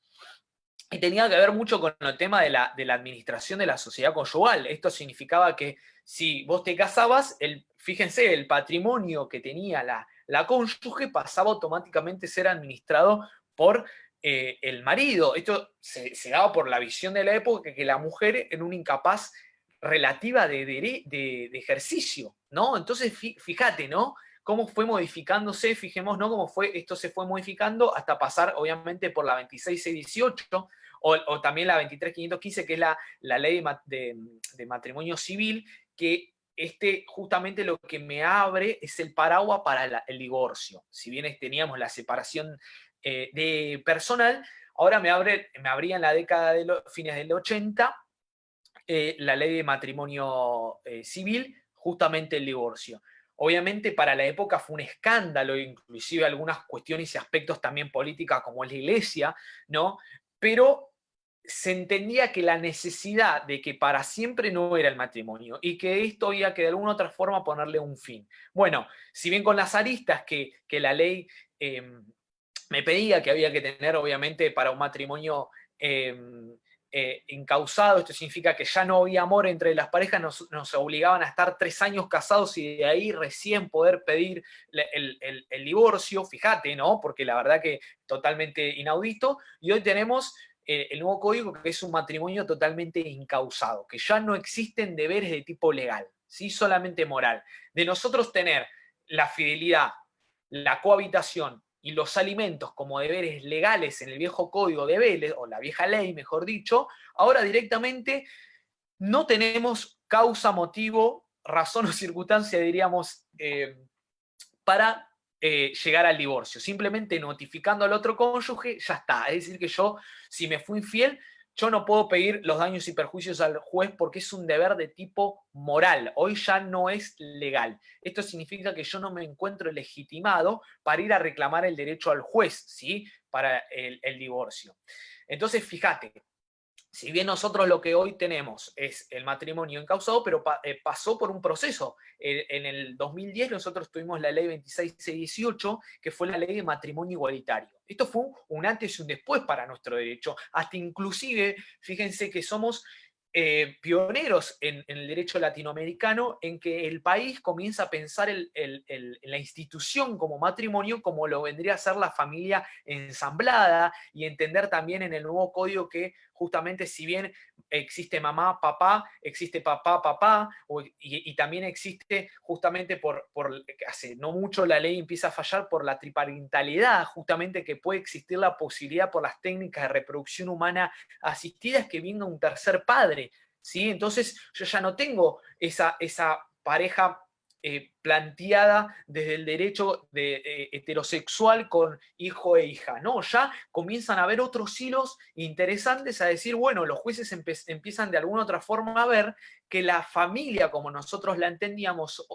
Y tenía que ver mucho con el tema de la administración de la sociedad conyugal. Esto significaba que si vos te casabas, fíjense, el patrimonio que tenía la cónyuge pasaba automáticamente a ser administrado por el marido. Esto se daba por la visión de la época, que la mujer era una incapaz relativa de ejercicio, ¿no? Entonces, fíjate, ¿no? Cómo fue modificándose, fijemos, ¿no? Cómo esto se fue modificando hasta pasar, obviamente, por la 26618, o también la 23515, que es la ley de matrimonio civil, que justamente lo que me abre es el paraguas para el divorcio. Si bien teníamos la separación de personal, ahora me abría en la década de los fines del 80 la ley de matrimonio civil, justamente el divorcio. Obviamente para la época fue un escándalo, inclusive algunas cuestiones y aspectos también políticas como es la iglesia, ¿no? Pero se entendía que la necesidad de que para siempre no era el matrimonio y que esto había que de alguna otra forma ponerle un fin. Bueno, si bien con las aristas que la ley me pedía que había que tener, obviamente, para un matrimonio incausado, esto significa que ya no había amor entre las parejas, nos obligaban a estar 3 años casados y de ahí recién poder pedir el divorcio, fíjate, ¿no? Porque la verdad que totalmente inaudito, y hoy tenemos el nuevo código, que es un matrimonio totalmente incausado, que ya no existen deberes de tipo legal, ¿sí? Solamente moral. De nosotros tener la fidelidad, la cohabitación y los alimentos como deberes legales en el viejo código de Vélez, o la vieja ley, mejor dicho, ahora directamente no tenemos causa, motivo, razón o circunstancia, diríamos, para llegar al divorcio. Simplemente notificando al otro cónyuge, ya está. Es decir, que yo, si me fui infiel, yo no puedo pedir los daños y perjuicios al juez porque es un deber de tipo moral. Hoy ya no es legal. Esto significa que yo no me encuentro legitimado para ir a reclamar el derecho al juez, ¿sí? Para el divorcio. Entonces, fíjate, si bien nosotros lo que hoy tenemos es el matrimonio encausado, pero pasó por un proceso. En el 2010 nosotros tuvimos la ley 26618, que fue la ley de matrimonio igualitario. Esto fue un antes y un después para nuestro derecho. Hasta inclusive, fíjense que somos pioneros en el derecho latinoamericano, en que el país comienza a pensar la institución como matrimonio como lo vendría a ser la familia ensamblada, y entender también en el nuevo código que justamente si bien existe mamá, papá, existe papá, papá, y también existe justamente hace no mucho la ley empieza a fallar por la triparentalidad, justamente que puede existir la posibilidad por las técnicas de reproducción humana asistidas que venga un tercer padre, ¿sí? Entonces yo ya no tengo esa pareja planteada desde el derecho heterosexual con hijo e hija, ¿no? Ya comienzan a haber otros hilos interesantes a decir, bueno, los jueces empiezan de alguna otra forma a ver que la familia, como nosotros la entendíamos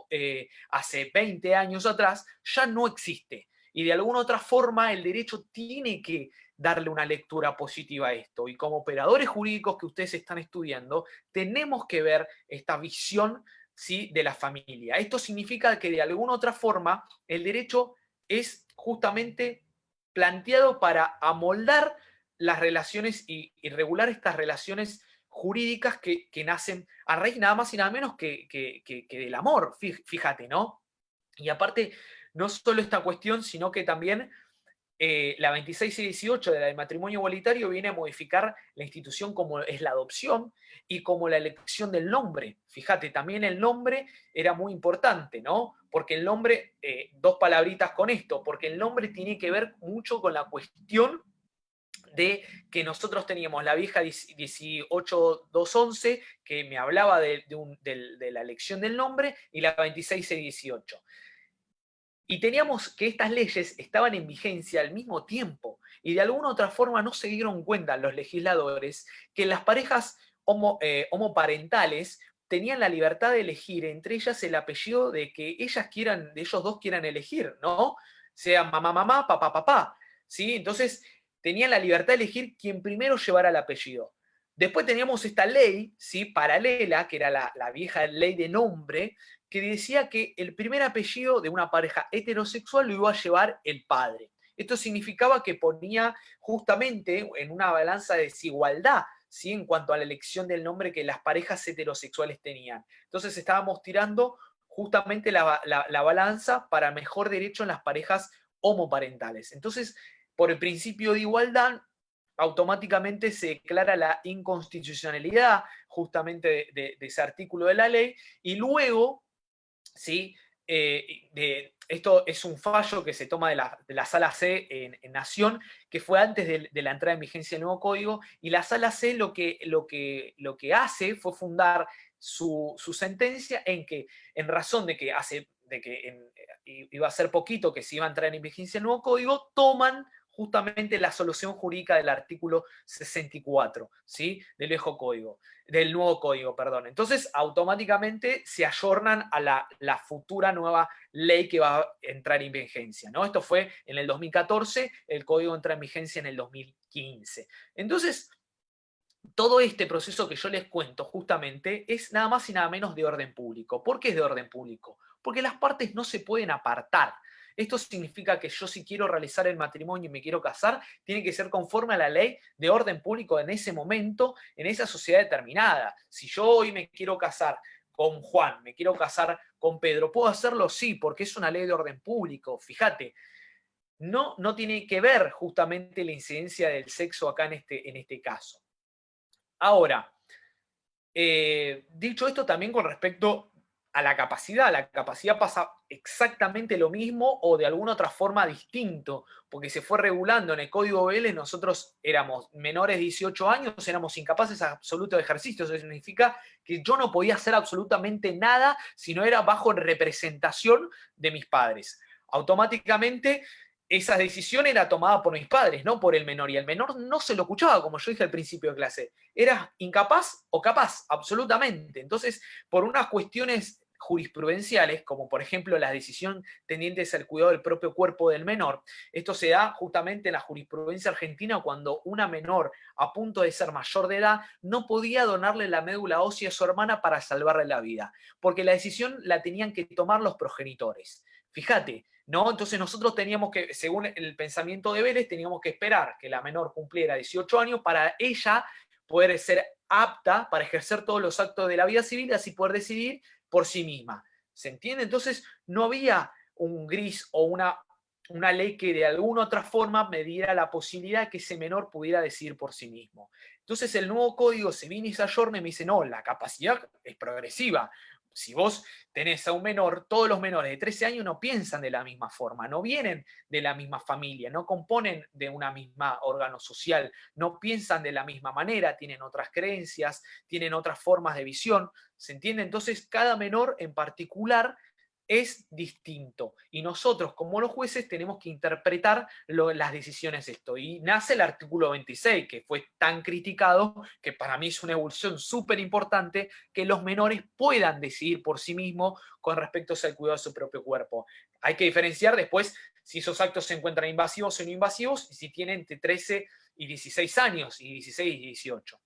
hace 20 años atrás, ya no existe. Y de alguna otra forma el derecho tiene que darle una lectura positiva a esto. Y como operadores jurídicos que ustedes están estudiando, tenemos que ver esta visión, ¿sí?, de la familia. Esto significa que de alguna otra forma el derecho es justamente planteado para amoldar las relaciones y regular estas relaciones jurídicas que nacen a raíz nada más y nada menos que del amor, fíjate, ¿no? Y aparte, no solo esta cuestión, sino que también la 2618 de la del matrimonio igualitario viene a modificar la institución como es la adopción y como la elección del nombre. Fíjate, también el nombre era muy importante, ¿no? Porque el nombre, dos palabritas con esto, porque el nombre tiene que ver mucho con la cuestión de que nosotros teníamos la vieja 18211, que me hablaba de la elección del nombre, y la 26618. Y teníamos que estas leyes estaban en vigencia al mismo tiempo, y de alguna otra forma no se dieron cuenta los legisladores que las parejas homoparentales tenían la libertad de elegir entre ellas el apellido de que ellas quieran, de ellos dos quieran elegir, ¿no? Sea mamá, mamá, papá, papá, ¿sí? Entonces, tenían la libertad de elegir quién primero llevara el apellido. Después teníamos esta ley, ¿sí? Paralela, que era la vieja ley de nombre, que decía que el primer apellido de una pareja heterosexual lo iba a llevar el padre. Esto significaba que ponía justamente en una balanza de desigualdad, ¿sí? En cuanto a la elección del nombre que las parejas heterosexuales tenían. Entonces estábamos tirando justamente la balanza para mejor derecho en las parejas homoparentales. Entonces, por el principio de igualdad, automáticamente se declara la inconstitucionalidad justamente de ese artículo de la ley y luego, ¿sí? Esto es un fallo que se toma de la Sala C en Nación, que fue antes de la entrada en vigencia del nuevo código, y la Sala C lo que hace fue fundar su sentencia en que, en razón de que iba a ser poquito que se iba a entrar en vigencia el nuevo código, toman justamente la solución jurídica del artículo 64, ¿sí? Del viejo código, del nuevo código, perdón. Entonces, automáticamente se ayornan a la futura nueva ley que va a entrar en vigencia, ¿no? Esto fue en el 2014, el código entra en vigencia en el 2015. Entonces, todo este proceso que yo les cuento justamente es nada más y nada menos de orden público. ¿Por qué es de orden público? Porque las partes no se pueden apartar. Esto significa que yo si quiero realizar el matrimonio y me quiero casar, tiene que ser conforme a la ley de orden público en ese momento, en esa sociedad determinada. Si yo hoy me quiero casar con Juan, me quiero casar con Pedro, ¿puedo hacerlo? Sí, porque es una ley de orden público. Fíjate, no tiene que ver justamente la incidencia del sexo acá en este caso. Ahora, dicho esto también con respecto a la capacidad pasa exactamente lo mismo o de alguna otra forma distinto, porque se fue regulando en el Código Vélez, nosotros éramos menores de 18 años, éramos incapaces absolutos de ejercicio, eso significa que yo no podía hacer absolutamente nada si no era bajo representación de mis padres. Automáticamente esa decisión era tomada por mis padres, no por el menor, y el menor no se lo escuchaba, como yo dije al principio de clase. Era incapaz o capaz, absolutamente. Entonces, por unas cuestiones jurisprudenciales, como por ejemplo la decisión tendientes al cuidado del propio cuerpo del menor, esto se da justamente en la jurisprudencia argentina cuando una menor a punto de ser mayor de edad no podía donarle la médula ósea a su hermana para salvarle la vida, porque la decisión la tenían que tomar los progenitores. Fíjate, ¿no? Entonces nosotros teníamos que, según el pensamiento de Vélez, teníamos que esperar que la menor cumpliera 18 años para ella poder ser apta para ejercer todos los actos de la vida civil y así poder decidir por sí misma. ¿Se entiende? Entonces no había un gris o una ley que de alguna otra forma me diera la posibilidad de que ese menor pudiera decidir por sí mismo. Entonces el nuevo código se viene y se ayorna y me dice, no, la capacidad es progresiva. Si vos tenés a un menor, todos los menores de 13 años no piensan de la misma forma, no vienen de la misma familia, no componen de una misma órgano social, no piensan de la misma manera, tienen otras creencias, tienen otras formas de visión, ¿se entiende? Entonces, cada menor en particular es distinto y nosotros como los jueces tenemos que interpretar las decisiones de esto y nace el artículo 26 que fue tan criticado que para mí es una evolución súper importante que los menores puedan decidir por sí mismos con respecto al cuidado de su propio cuerpo. Hay que diferenciar después si esos actos se encuentran invasivos o no invasivos y si tienen entre 13 y 16 años y 16 y 18.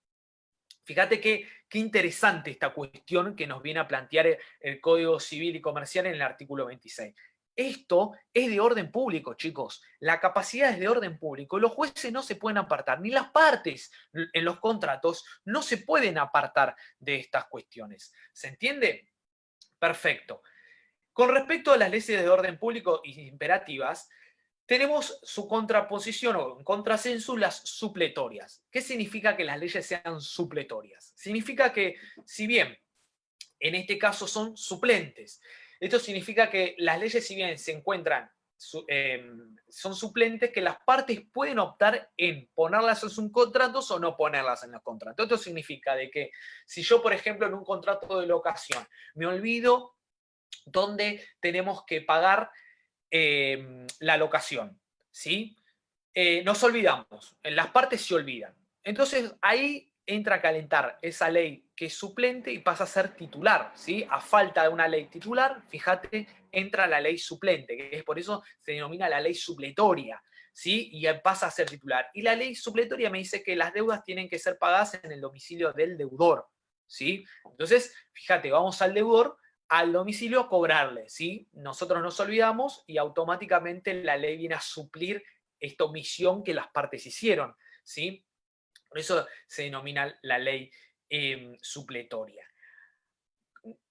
Fíjate qué interesante esta cuestión que nos viene a plantear el Código Civil y Comercial en el artículo 26. Esto es de orden público, chicos. La capacidad es de orden público. Los jueces no se pueden apartar, ni las partes en los contratos no se pueden apartar de estas cuestiones. ¿Se entiende? Perfecto. Con respecto a las leyes de orden público imperativas, tenemos su contraposición o en contrasensu las supletorias. ¿Qué significa que las leyes sean supletorias? Significa que, si bien en este caso son suplentes, esto significa que las leyes, si bien se encuentran, son suplentes, que las partes pueden optar en ponerlas en sus contratos o no ponerlas en los contratos. Esto significa de que si yo, por ejemplo, en un contrato de locación me olvido dónde tenemos que pagar la locación, ¿sí? Nos olvidamos, en las partes se olvidan. Entonces ahí entra a calentar esa ley que es suplente y pasa a ser titular, ¿sí? A falta de una ley titular, fíjate, entra la ley suplente, que es por eso se denomina la ley supletoria, ¿sí? Y pasa a ser titular. Y la ley supletoria me dice que las deudas tienen que ser pagadas en el domicilio del deudor, ¿sí? Entonces, fíjate, vamos al deudor, al domicilio a cobrarle, ¿sí? Nosotros nos olvidamos y automáticamente la ley viene a suplir esta omisión que las partes hicieron, ¿sí? Por eso se denomina la ley supletoria.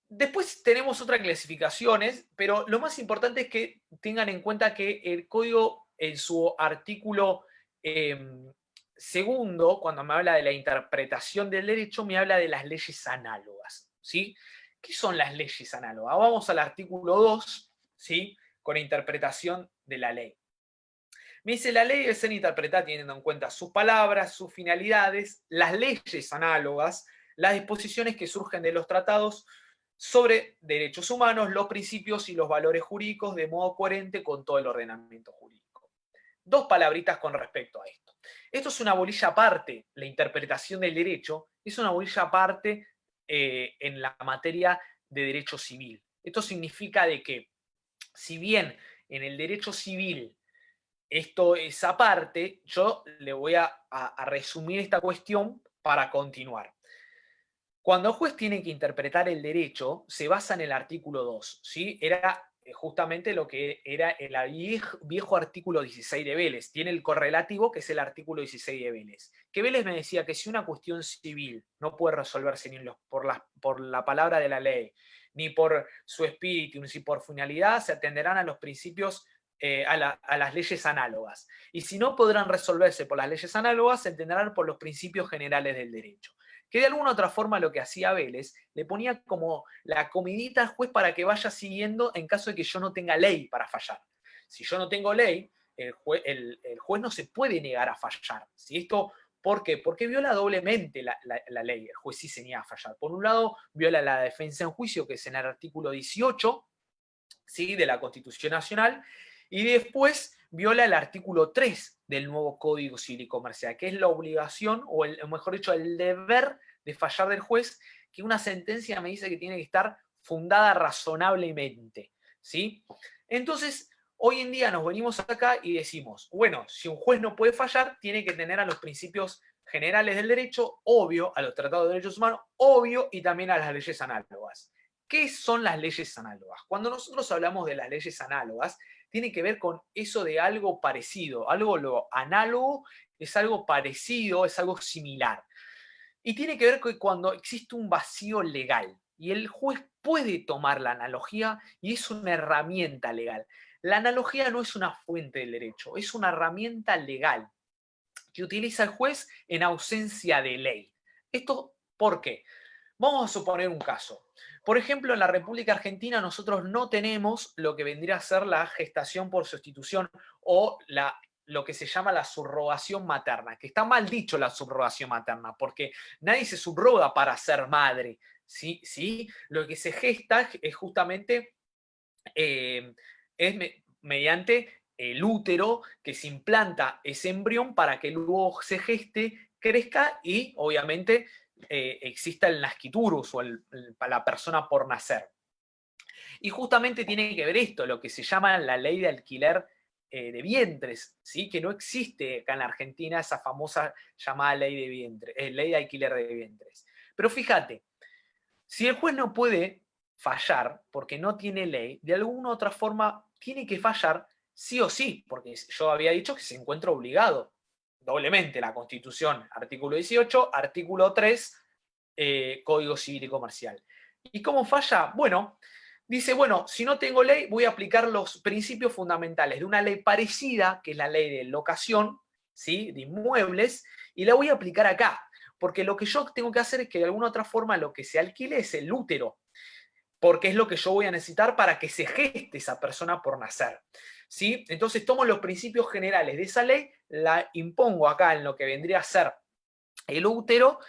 Después tenemos otras clasificaciones, pero lo más importante es que tengan en cuenta que el código en su artículo segundo, cuando me habla de la interpretación del derecho, me habla de las leyes análogas, ¿sí? ¿Qué son las leyes análogas? Vamos al artículo 2, ¿sí? Con la interpretación de la ley. Me dice, la ley debe ser interpretada teniendo en cuenta sus palabras, sus finalidades, las leyes análogas, las disposiciones que surgen de los tratados sobre derechos humanos, los principios y los valores jurídicos de modo coherente con todo el ordenamiento jurídico. Dos palabritas con respecto a esto. Esto es una bolilla aparte, la interpretación del derecho es una bolilla aparte en la materia de derecho civil. Esto significa de que, si bien en el derecho civil esto es aparte, yo le voy a resumir esta cuestión para continuar. Cuando el juez tiene que interpretar el derecho, se basa en el artículo 2, ¿sí? Era justamente lo que era el viejo artículo 16 de Vélez. Tiene el correlativo, que es el artículo 16 de Vélez. Que Vélez me decía que si una cuestión civil no puede resolverse ni por la palabra de la ley, ni por su espíritu, ni por finalidad, se atenderán a los principios, a las leyes análogas. Y si no podrán resolverse por las leyes análogas, se entenderán por los principios generales del derecho. Que de alguna otra forma lo que hacía Vélez, le ponía como la comidita al juez para que vaya siguiendo en caso de que yo no tenga ley para fallar. Si yo no tengo ley, el juez no se puede negar a fallar. ¿Sí? Esto, ¿por qué? Porque viola doblemente la ley. El juez sí se niega a fallar. Por un lado, viola la defensa en juicio, que es en el artículo 18, ¿sí? De la Constitución Nacional, y después viola el artículo 3 del nuevo Código Civil y Comercial, que es la obligación, o mejor dicho, el deber de fallar del juez, que una sentencia me dice que tiene que estar fundada razonablemente, ¿sí? Entonces, hoy en día nos venimos acá y decimos, bueno, si un juez no puede fallar, tiene que tener a los principios generales del derecho, obvio, a los tratados de derechos humanos, obvio, y también a las leyes análogas. ¿Qué son las leyes análogas? Cuando nosotros hablamos de las leyes análogas, tiene que ver con eso de algo parecido. Algo lo análogo es algo parecido, es algo similar. Y tiene que ver con cuando existe un vacío legal y el juez puede tomar la analogía y es una herramienta legal. La analogía no es una fuente del derecho, es una herramienta legal que utiliza el juez en ausencia de ley. ¿Esto por qué? Vamos a suponer un caso. Por ejemplo, en la República Argentina nosotros no tenemos lo que vendría a ser la gestación por sustitución o lo que se llama la subrogación materna, que está mal dicho la subrogación materna, porque nadie se subroga para ser madre, ¿sí? ¿Sí? Lo que se gesta es justamente mediante el útero que se implanta ese embrión para que luego se geste, crezca y obviamente exista el nasciturus o la persona por nacer. Y justamente tiene que ver esto, lo que se llama la ley de alquiler de vientres, ¿sí? Que no existe acá en la Argentina esa famosa llamada ley de vientres, ley de alquiler de vientres. Pero fíjate, si el juez no puede fallar porque no tiene ley, de alguna u otra forma tiene que fallar sí o sí, porque yo había dicho que se encuentra obligado doblemente la Constitución, artículo 18, artículo 3, Código Civil y Comercial. ¿Y cómo falla? Bueno, dice, bueno, si no tengo ley, voy a aplicar los principios fundamentales de una ley parecida, que es la ley de locación, ¿sí? De inmuebles, y la voy a aplicar acá. Porque lo que yo tengo que hacer es que de alguna otra forma lo que se alquile es el útero, porque es lo que yo voy a necesitar para que se geste esa persona por nacer. ¿Sí? Entonces tomo los principios generales de esa ley, la impongo acá en lo que vendría a ser el útero,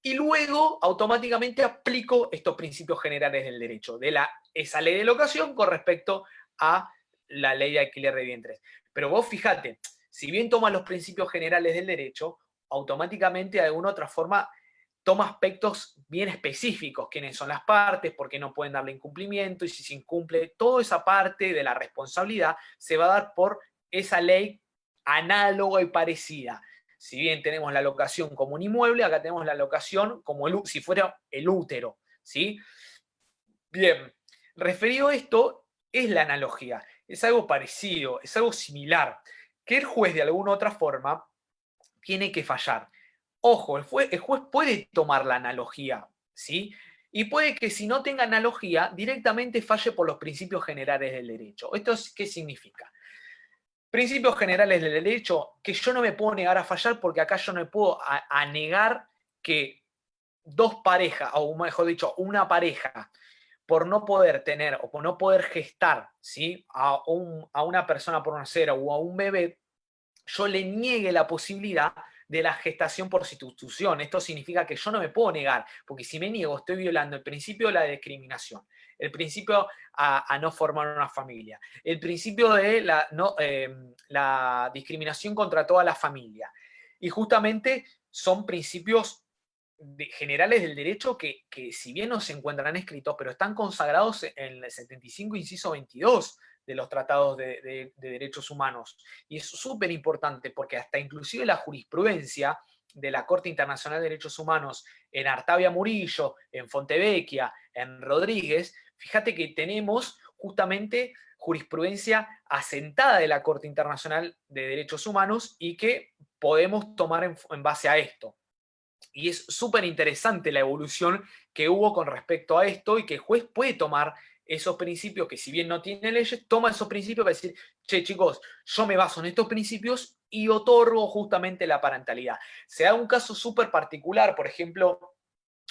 y luego automáticamente aplico estos principios generales del derecho, de esa ley de locación con respecto a la ley de alquiler de vientres. Pero vos fíjate, si bien tomas los principios generales del derecho, automáticamente de alguna otra forma toma aspectos bien específicos, quiénes son las partes, por qué no pueden darle incumplimiento, y si se incumple, toda esa parte de la responsabilidad se va a dar por esa ley análoga y parecida. Si bien tenemos la locación como un inmueble, acá tenemos la locación como si fuera el útero, ¿sí? Bien, referido a esto, es la analogía, es algo parecido, es algo similar, que el juez de alguna otra forma tiene que fallar. Ojo, el juez puede tomar la analogía, ¿sí? Y puede que si no tenga analogía, directamente falle por los principios generales del derecho. ¿Esto qué significa? Principios generales del derecho, que yo no me puedo negar a fallar porque acá yo no me puedo a negar que dos parejas, o mejor dicho, una pareja, por no poder tener o por no poder gestar, ¿sí? a una persona por nacer o a un bebé, yo le niegue la posibilidad de la gestación por sustitución. Esto significa que yo no me puedo negar, porque si me niego estoy violando el principio de la discriminación, el principio a no formar una familia, el principio de la discriminación contra toda la familia. Y justamente son principios generales del derecho que si bien no se encuentran escritos, pero están consagrados en el 75, inciso 22 de los tratados de derechos humanos. Y es súper importante porque hasta inclusive la jurisprudencia de la Corte Internacional de Derechos Humanos en Artavia Murillo, en Fontevecchia, en Rodríguez, fíjate que tenemos justamente jurisprudencia asentada de la Corte Internacional de Derechos Humanos y que podemos tomar en base a esto. Y es súper interesante la evolución que hubo con respecto a esto y que el juez puede tomar esos principios que si bien no tiene leyes, toma esos principios para decir, che chicos, yo me baso en estos principios y otorgo justamente la parentalidad. Se da un caso súper particular, por ejemplo,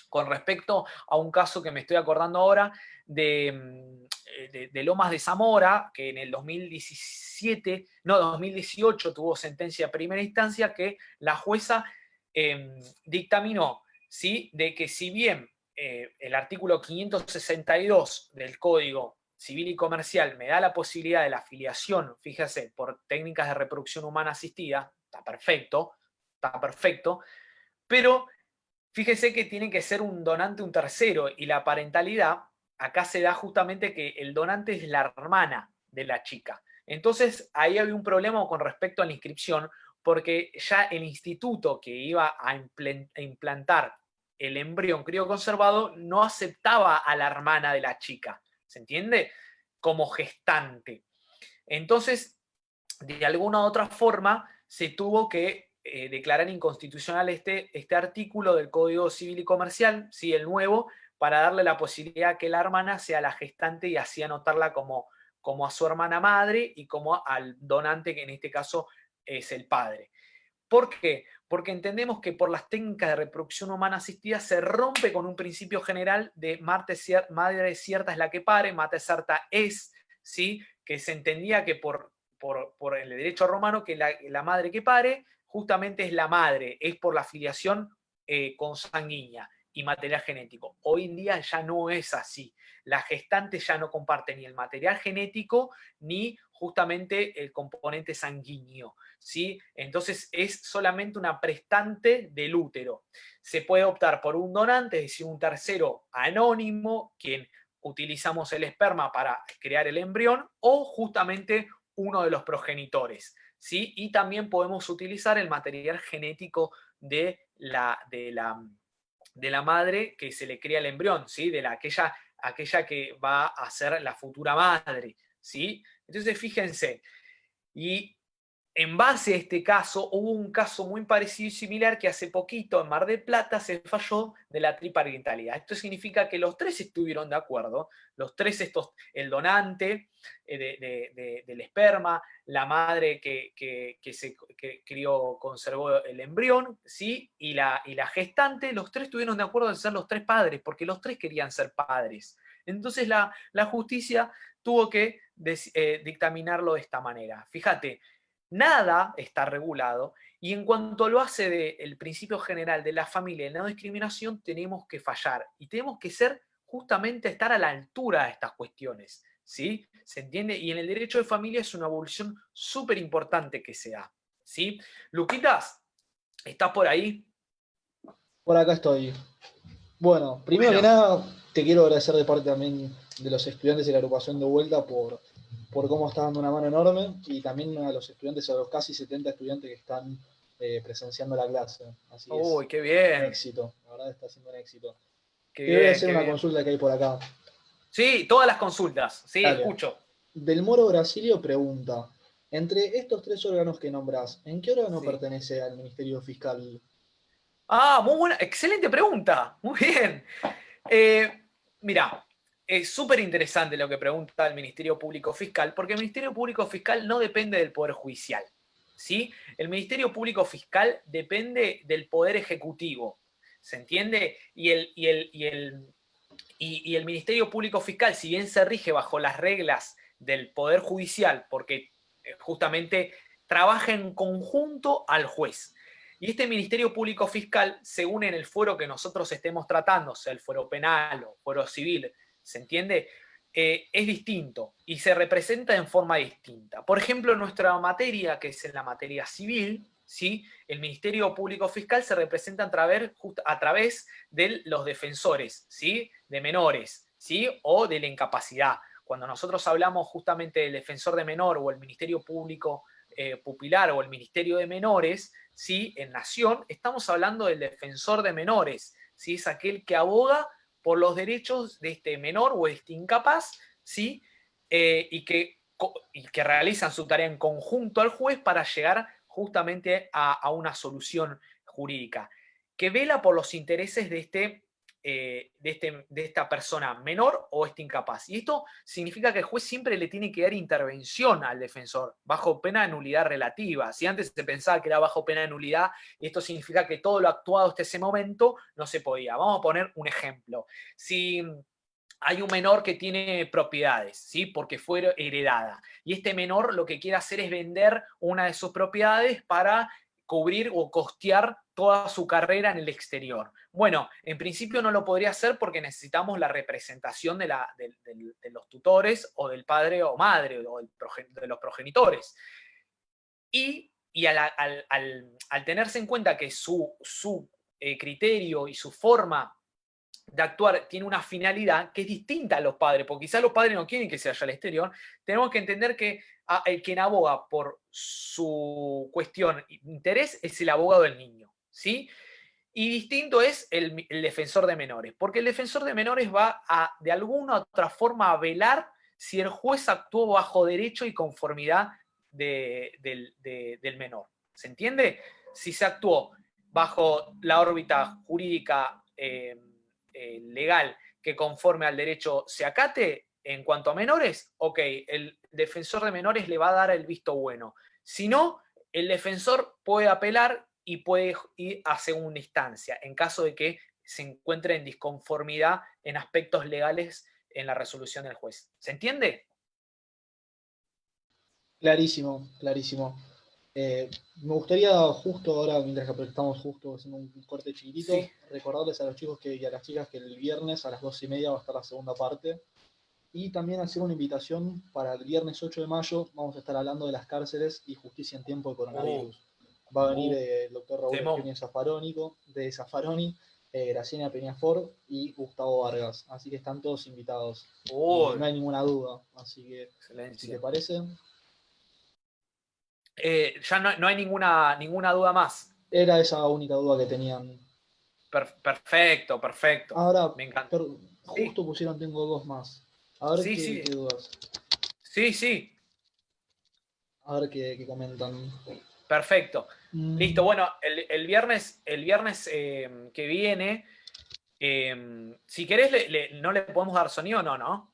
con respecto a un caso que me estoy acordando ahora de Lomas de Zamora, que en el 2018 tuvo sentencia de primera instancia que la jueza dictaminó, ¿sí? De que si bien el artículo 562 del Código Civil y Comercial me da la posibilidad de la afiliación, fíjese, por técnicas de reproducción humana asistida, está perfecto, pero fíjese que tiene que ser un donante un tercero y la parentalidad, acá se da justamente que el donante es la hermana de la chica. Entonces ahí había un problema con respecto a la inscripción porque ya el instituto que iba a implantar el embrión crioconservado no aceptaba a la hermana de la chica, ¿se entiende? Como gestante. Entonces, de alguna u otra forma, se tuvo que declarar inconstitucional este artículo del Código Civil y Comercial, sí, el nuevo, para darle la posibilidad que la hermana sea la gestante y así anotarla como a su hermana madre y como al donante, que en este caso es el padre. ¿Por qué? Porque entendemos que por las técnicas de reproducción humana asistida se rompe con un principio general de madre cierta es la que pare, mater certa es, ¿sí? Que se entendía que por el derecho romano que la madre que pare justamente es la madre, es por la filiación consanguínea y material genético. Hoy en día ya no es así. La gestante ya no comparte ni el material genético ni justamente el componente sanguíneo, ¿sí? Entonces es solamente una prestante del útero. Se puede optar por un donante, es decir, un tercero anónimo, quien utilizamos el esperma para crear el embrión, o justamente uno de los progenitores, ¿sí? Y también podemos utilizar el material genético de la madre que se le crea el embrión, ¿sí? De aquella que va a ser la futura madre, ¿sí? Entonces, fíjense, y en base a este caso, hubo un caso muy parecido y similar que hace poquito en Mar del Plata se falló de la triparentalidad. Esto significa que los tres estuvieron de acuerdo, los tres el donante del esperma, la madre que conservó el embrión, ¿sí? y la gestante, los tres estuvieron de acuerdo en ser los tres padres, porque los tres querían ser padres. Entonces la justicia tuvo que dictaminarlo de esta manera. Fíjate, nada está regulado y en cuanto lo hace del principio general de la familia y la no discriminación, tenemos que fallar y tenemos que ser justamente estar a la altura de estas cuestiones, ¿sí? ¿Se entiende? Y en el derecho de familia es una evolución súper importante que se da, ¿sí? Luquitas, ¿estás por ahí? Por acá estoy. Bueno, primero que Bueno, nada, te quiero agradecer de parte también de los estudiantes de la agrupación de vuelta por cómo estás dando una mano enorme y también a los estudiantes, a los casi 70 estudiantes que están presenciando la clase. Así que es uy, qué un bien, éxito, la verdad está siendo un éxito. qué Te voy a bien, hacer qué una bien. consulta que hay por acá. Sí, todas las consultas, sí, Dale. escucho. Del Moro Brasilio pregunta, entre estos tres órganos que nombrás, ¿en qué órgano Sí. pertenece al Ministerio Fiscal? Ah, muy buena, excelente pregunta, muy bien. Eh, Mira, es súper interesante lo que pregunta el Ministerio Público Fiscal, porque el Ministerio Público Fiscal no depende del Poder Judicial, ¿sí? El Ministerio Público Fiscal depende del Poder Ejecutivo, ¿se entiende? Y el Ministerio Público Fiscal, si bien se rige bajo las reglas del Poder Judicial, porque justamente trabaja en conjunto al juez. Y este Ministerio Público Fiscal, según en el fuero que nosotros estemos tratando, sea el fuero penal o fuero civil, ¿se entiende? Es distinto y se representa en forma distinta. Por ejemplo, en nuestra materia, que es en la materia civil, ¿sí? El Ministerio Público Fiscal se representa a través de los defensores, ¿sí? De menores, ¿sí? O de la incapacidad. Cuando nosotros hablamos justamente del defensor de menor o el Ministerio Público Pupilar o el Ministerio de Menores, ¿sí? En Nación, estamos hablando del defensor de menores, ¿sí? Es aquel que aboga por los derechos de este menor o de este incapaz, ¿sí? Y que realizan su tarea en conjunto al juez para llegar justamente a una solución jurídica, que vela por los intereses de esta persona menor o este incapaz. Y esto significa que el juez siempre le tiene que dar intervención al defensor, bajo pena de nulidad relativa. Si antes se pensaba que era bajo pena de nulidad, esto significa que todo lo actuado hasta ese momento no se podía. Vamos a poner un ejemplo. Si hay un menor que tiene propiedades, ¿sí? Porque fue heredada. Y este menor lo que quiere hacer es vender una de sus propiedades para cubrir o costear toda su carrera en el exterior. Bueno, en principio no lo podría hacer porque necesitamos la representación de los tutores o del padre o madre o de los progenitores. Y al tenerse en cuenta que su criterio y su forma de actuar tiene una finalidad que es distinta a los padres, porque quizás los padres no quieren que se vaya al exterior, tenemos que entender que el quien aboga por su cuestión interés es el abogado del niño, ¿sí? Y distinto es el defensor de menores, porque el defensor de menores va a, de alguna u otra forma, a velar si el juez actuó bajo derecho y conformidad del menor. ¿Se entiende? Si se actuó bajo la órbita jurídica legal que conforme al derecho se acate, en cuanto a menores, ok, el defensor de menores le va a dar el visto bueno. Si no, el defensor puede apelar y puede ir a segunda instancia en caso de que se encuentre en disconformidad en aspectos legales en la resolución del juez. ¿Se entiende? Clarísimo, clarísimo. Me gustaría justo ahora, mientras que estamos justo haciendo un corte chiquitito, Sí. recordarles a los chicos y a las chicas que el viernes a las 2:30 va a estar la segunda parte. Y también hacer una invitación para el viernes 8 de mayo. Vamos a estar hablando de las cárceles y justicia en tiempo de Uh, coronavirus. Va a venir uh, el doctor Raúl Temón. Eugenio de Zaffaroni, Graciela Peñafort y Gustavo Vargas. Así que están todos invitados. Y no hay ninguna duda. Así que, si te Excelencia. parece, Ya no hay ninguna duda más. era esa única duda que tenían. Perfecto, perfecto. Ahora, Me encanta. per- Sí, justo pusieron, tengo dos más. A ver sí, qué, sí. qué dudas. Sí, sí. A ver qué comentan. Perfecto. Listo. Mm, Bueno, el viernes que viene, si querés, no le podemos dar sonido, no, ¿no?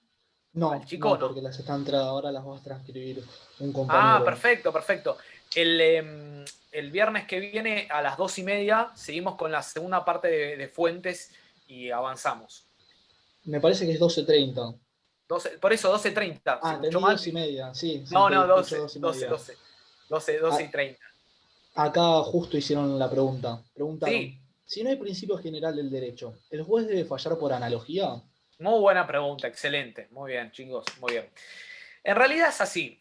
Al no, chico, no, no. porque ahora las va a transcribir un Ah, compañero. perfecto, perfecto. El viernes que viene a las 2:30 seguimos con la segunda parte de Fuentes y avanzamos. Me parece que es 12:30. Por eso 12:30. ¿Se Ah, escuchó entendí mal? 2:30. Sí, sí, No, te no, escucho 12, 12 y 12, media. 12. 12 y A- 30. Acá justo hicieron la pregunta. Preguntaron, Sí, si no hay principio general del derecho, ¿el juez debe fallar por analogía? muy buena pregunta, excelente. Muy bien, chicos, muy bien. En realidad es así.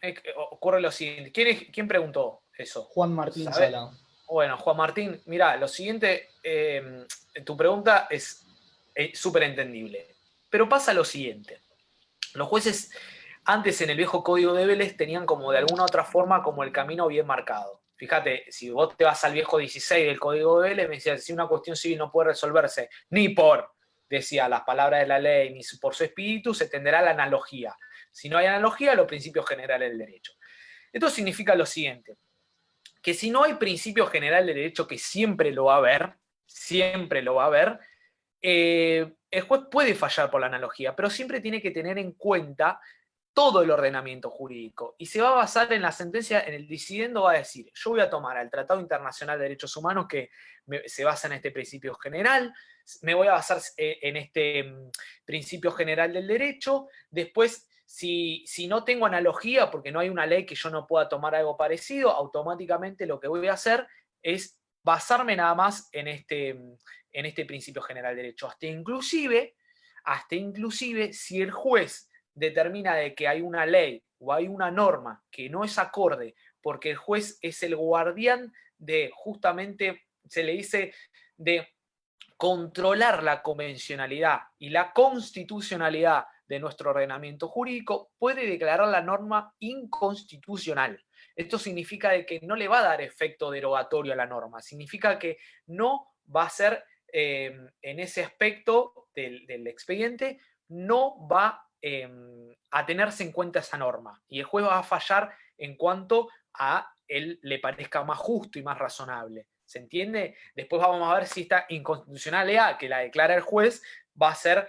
Ocurre lo siguiente. ¿Quién preguntó eso? Juan Martín ¿Sabe? Sala. Bueno, Juan Martín, mira, lo siguiente, tu pregunta es súper entendible. Pero pasa lo siguiente. Los jueces antes en el viejo código de Vélez tenían como de alguna otra forma como el camino bien marcado. Fíjate, si vos te vas al viejo 16 del código de Vélez, me decía, si una cuestión civil no puede resolverse ni por, decía, las palabras de la ley, ni por su espíritu, se tenderá a la analogía. Si no hay analogía, los principios generales del derecho. Esto significa lo siguiente, que si no hay principio general del derecho, que siempre lo va a haber, el juez puede fallar por la analogía, pero siempre tiene que tener en cuenta todo el ordenamiento jurídico y se va a basar en la sentencia, en el disidendo va a decir, yo voy a tomar al Tratado Internacional de Derechos Humanos que se basa en este principio general, me voy a basar en este principio general del derecho, después si no tengo analogía, porque no hay una ley que yo no pueda tomar algo parecido, automáticamente lo que voy a hacer es basarme nada más en este principio general del derecho. Hasta inclusive si el juez determina de que hay una ley o hay una norma que no es acorde, porque el juez es el guardián de justamente, se le dice, de controlar la convencionalidad y la constitucionalidad de nuestro ordenamiento jurídico, puede declarar la norma inconstitucional. Esto significa de que no le va a dar efecto derogatorio a la norma, significa que no va a ser, en ese aspecto del expediente, no va a tenerse en cuenta esa norma y el juez va a fallar en cuanto a él le parezca más justo y más razonable. ¿Se entiende? Después vamos a ver si esta inconstitucionalidad que la declara el juez va a ser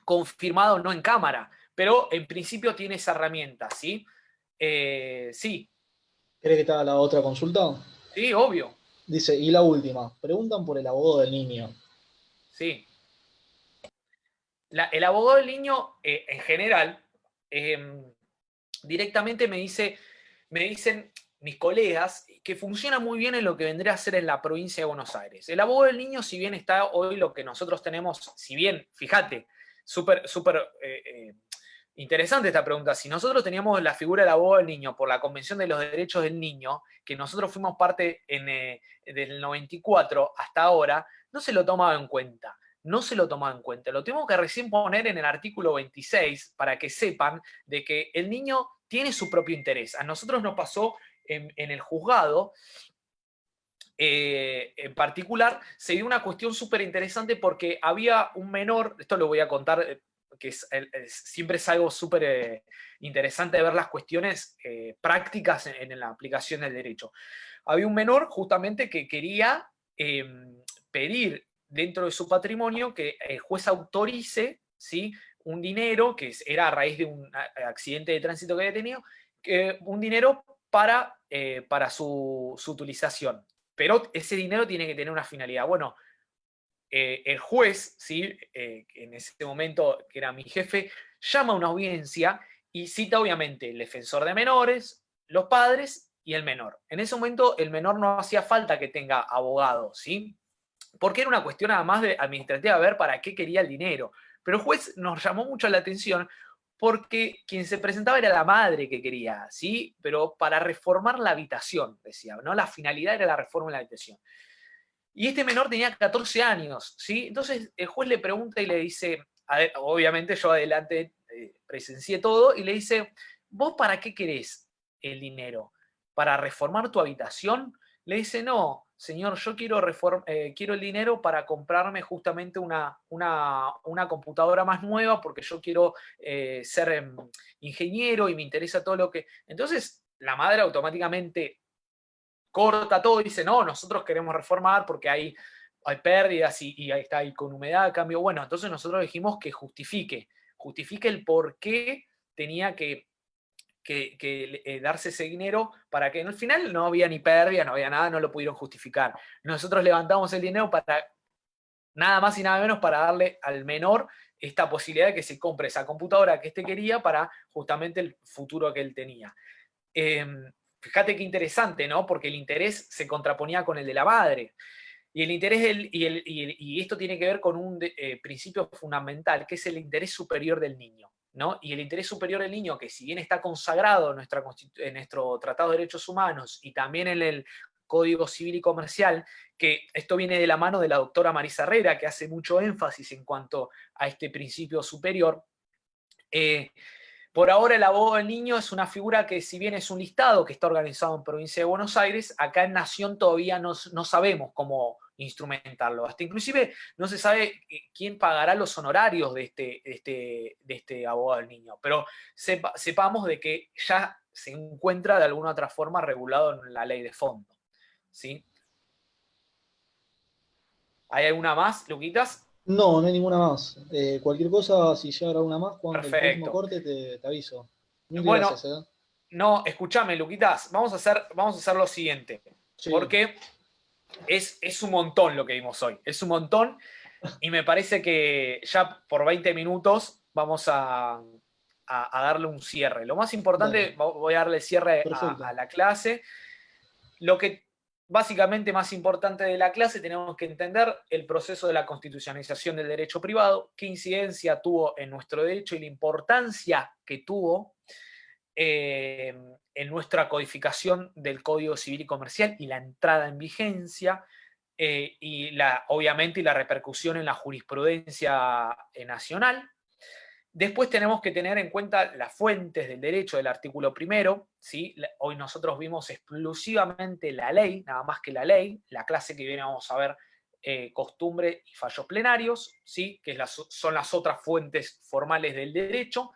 confirmado o no en cámara, pero en principio tiene esa herramienta, ¿sí? Sí, ¿Querés que te haga la otra consulta? sí, obvio, Dice, y la última, preguntan por el abogado del niño. sí. El abogado del niño, en general, directamente me dicen mis colegas que funciona muy bien en lo que vendría a ser en la provincia de Buenos Aires. El abogado del niño, si bien está hoy lo que nosotros tenemos, si bien, fíjate, súper interesante esta pregunta. Si nosotros teníamos la figura del abogado del niño por la Convención de los Derechos del Niño, que nosotros fuimos parte del 94 hasta ahora, no se lo tomaba en cuenta. No se lo tomaba en cuenta. Lo tengo que recién poner en el artículo 26 para que sepan de que el niño tiene su propio interés. A nosotros nos pasó en el juzgado, en particular, se dio una cuestión súper interesante porque había un menor, esto lo voy a contar, que siempre es algo súper interesante de ver las cuestiones prácticas en la aplicación del derecho. Había un menor justamente que quería pedir dentro de su patrimonio que el juez autorice, ¿sí?, un dinero que era a raíz de un accidente de tránsito que había tenido, un dinero para su utilización. Pero ese dinero tiene que tener una finalidad. Bueno, el juez, ¿sí?, en ese momento, que era mi jefe, llama a una audiencia y cita obviamente el defensor de menores, los padres y el menor. En ese momento el menor no hacía falta que tenga abogado, ¿sí?, porque era una cuestión además de administrativa, a ver para qué quería el dinero. Pero el juez nos llamó mucho la atención porque quien se presentaba era la madre que quería, ¿sí? Pero para reformar la habitación, decía, ¿no? La finalidad era la reforma de la habitación. Y este menor tenía 14 años, ¿sí? Entonces el juez le pregunta y le dice, obviamente yo adelante presencié todo, y le dice, ¿vos para qué querés el dinero? ¿Para reformar tu habitación? Le dice, no, señor, yo quiero el dinero para comprarme justamente una computadora más nueva porque yo quiero ser ingeniero y me interesa todo lo que... Entonces la madre automáticamente corta todo y dice, no, nosotros queremos reformar porque hay pérdidas y ahí está ahí con humedad, cambio. Bueno, entonces nosotros dijimos que justifique el por qué tenía que darse ese dinero, para que al final no había ni pérdida, no había nada, no lo pudieron justificar. Nosotros levantamos el dinero para nada más y nada menos para darle al menor esta posibilidad de que se compre esa computadora que este quería para justamente el futuro que él tenía. Eh, Fíjate qué interesante, ¿no? Porque el interés se contraponía con el de la madre. Y el interés y esto tiene que ver con un principio fundamental, que es el interés superior del niño, ¿no? Y el interés superior del niño, que si bien está consagrado en nuestro Tratado de Derechos Humanos y también en el Código Civil y Comercial, que esto viene de la mano de la doctora Marisa Herrera, que hace mucho énfasis en cuanto a este principio superior. Por ahora el abogado del niño es una figura que, si bien es un listado que está organizado en Provincia de Buenos Aires, acá en Nación todavía no sabemos cómo instrumentarlo. Hasta inclusive no se sabe quién pagará los honorarios de este abogado del niño, pero sepamos de que ya se encuentra de alguna otra forma regulado en la ley de fondo, ¿sí? ¿Hay alguna más, Luquitas? No, no hay ninguna más. Cualquier cosa, si llega alguna más, Juan, el próximo Perfecto. corte te aviso. Mil Bueno, gracias, ¿eh? no, escúchame, Luquitas, vamos a hacer lo siguiente, Sí, porque es un montón lo que vimos hoy, es un montón, y me parece que ya por 20 minutos vamos a darle un cierre. Lo más dale. importante, voy a darle cierre a Perfecto. la clase. Lo que básicamente más importante de la clase, tenemos que entender el proceso de la constitucionalización del derecho privado, qué incidencia tuvo en nuestro derecho y la importancia que tuvo en nuestra codificación del Código Civil y Comercial y la entrada en vigencia, y obviamente la repercusión en la jurisprudencia nacional. Después tenemos que tener en cuenta las fuentes del derecho del artículo primero, ¿sí? Hoy nosotros vimos exclusivamente la ley, nada más que la ley. La clase que viene vamos a ver costumbre y fallos plenarios, ¿sí? Que son las otras fuentes formales del derecho.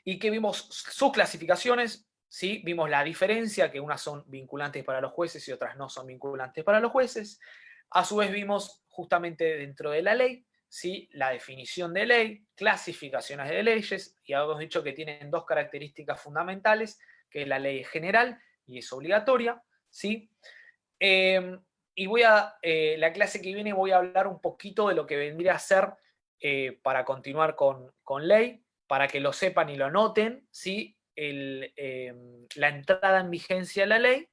Y que vimos sus clasificaciones, ¿sí? Vimos la diferencia, que unas son vinculantes para los jueces y otras no son vinculantes para los jueces. A su vez vimos justamente dentro de la ley, ¿sí? La definición de ley, clasificaciones de leyes, y habíamos dicho que tienen dos características fundamentales, que la ley es general y es obligatoria, ¿sí? Y la clase que viene voy a hablar un poquito de lo que vendría a ser, para continuar con ley, para que lo sepan y lo anoten, ¿sí? La entrada en vigencia de la ley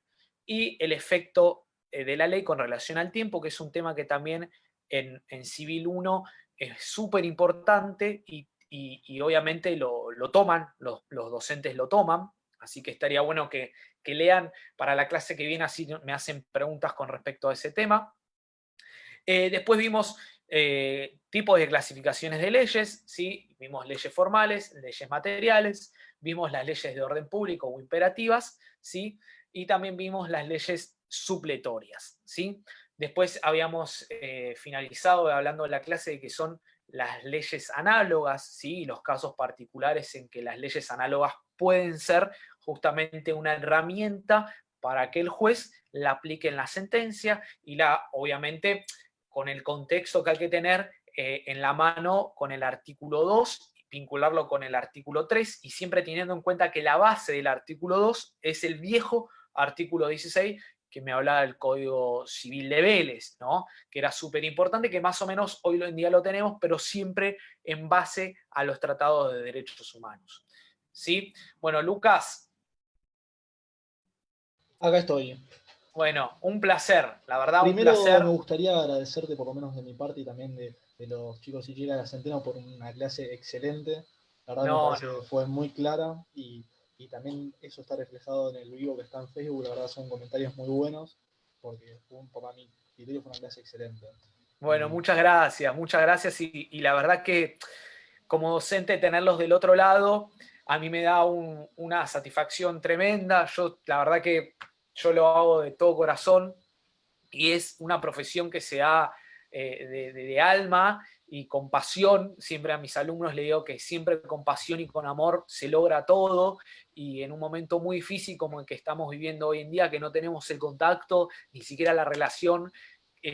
y el efecto de la ley con relación al tiempo, que es un tema que también en Civil 1 es súper importante y obviamente lo toman, los docentes lo toman, así que estaría bueno que lean para la clase que viene, así me hacen preguntas con respecto a ese tema. Después vimos tipos de clasificaciones de leyes, ¿sí? Vimos leyes formales, leyes materiales, vimos las leyes de orden público o imperativas, ¿sí? Y también vimos las leyes supletorias, ¿sí? Después habíamos finalizado hablando de la clase de que son las leyes análogas, ¿sí? Y los casos particulares en que las leyes análogas pueden ser justamente una herramienta para que el juez la aplique en la sentencia y obviamente, con el contexto que hay que tener en la mano con el artículo 2, vincularlo con el artículo 3 y siempre teniendo en cuenta que la base del artículo 2 es el viejo artículo 16 que me hablaba del Código Civil de Vélez, ¿no? Que era súper importante, que más o menos hoy en día lo tenemos, pero siempre en base a los tratados de derechos humanos. ¿Sí? Bueno, Lucas, Acá estoy. bueno, un placer, la verdad, un Primero placer. me gustaría agradecerte, por lo menos de mi parte y también de los chicos y chicas de la Centeno, por una clase excelente. La verdad me No, parece que no. fue muy clara y también eso está reflejado en el vivo que está en Facebook. La verdad son comentarios muy buenos porque para mi criterio fue una clase excelente. Bueno, Eh, muchas gracias y la verdad que como docente tenerlos del otro lado a mí me da una satisfacción tremenda. Yo, la verdad que yo lo hago de todo corazón y es una profesión que se da de alma y con pasión. Siempre a mis alumnos le digo que siempre con pasión y con amor se logra todo, y en un momento muy difícil como el que estamos viviendo hoy en día, que no tenemos el contacto, ni siquiera la relación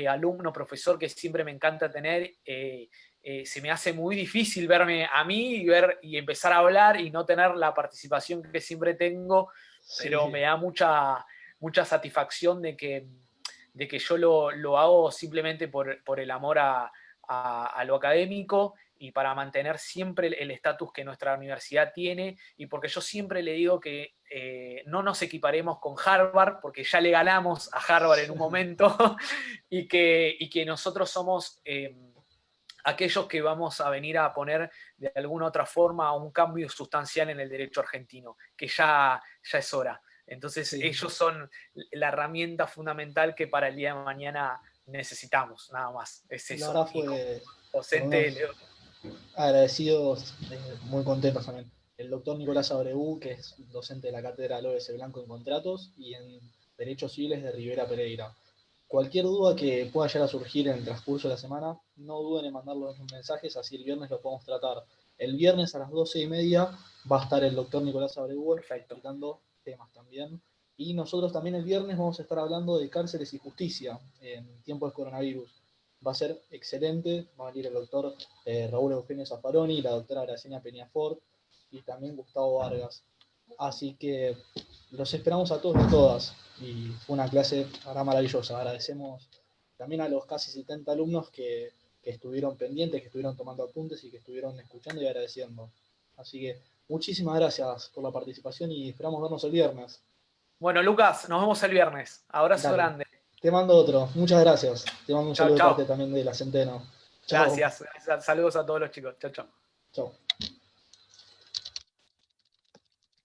alumno-profesor que siempre me encanta tener, se me hace muy difícil verme a mí y empezar a hablar y no tener la participación que siempre tengo, pero sí, me da mucha satisfacción de que yo lo hago simplemente por el amor a lo académico y para mantener siempre el estatus que nuestra universidad tiene, y porque yo siempre le digo que no nos equiparemos con Harvard, porque ya le ganamos a Harvard en un momento, y que nosotros somos aquellos que vamos a venir a poner de alguna otra forma un cambio sustancial en el derecho argentino, que ya es hora. Entonces Sí. ellos son la herramienta fundamental que para el día de mañana necesitamos, nada más. Es La eso. verdad Y como fue, por lo docente, menos, agradecidos, muy contentos también. El doctor Nicolás Abreu, que es docente de la cátedra López Blanco en Contratos y en Derechos Civiles de Rivera Pereira. Cualquier duda que pueda llegar a surgir en el transcurso de la semana, no duden en mandarlos mensajes, así el viernes lo podemos tratar. El viernes a las 12:30 va a estar el doctor Nicolás Abreu perfecto. explicando temas también. Y nosotros también el viernes vamos a estar hablando de cárceles y justicia en tiempos de coronavirus. Va a ser excelente, va a venir el doctor Raúl Eugenio Zaffaroni, la doctora Graciela Peñafort y también Gustavo Vargas. Así que los esperamos a todos y a todas. Y fue una clase ahora maravillosa. Agradecemos también a los casi 70 alumnos que estuvieron pendientes, que estuvieron tomando apuntes y que estuvieron escuchando y agradeciendo. Así que muchísimas gracias por la participación y esperamos vernos el viernes. Bueno, Lucas, nos vemos el viernes. Abrazo Dale, grande. te mando otro. Muchas gracias. Te mando un Chao, saludo de chao. parte también de la Centeno. Chao. Gracias. Saludos a todos los chicos. Chao, chao. Chao.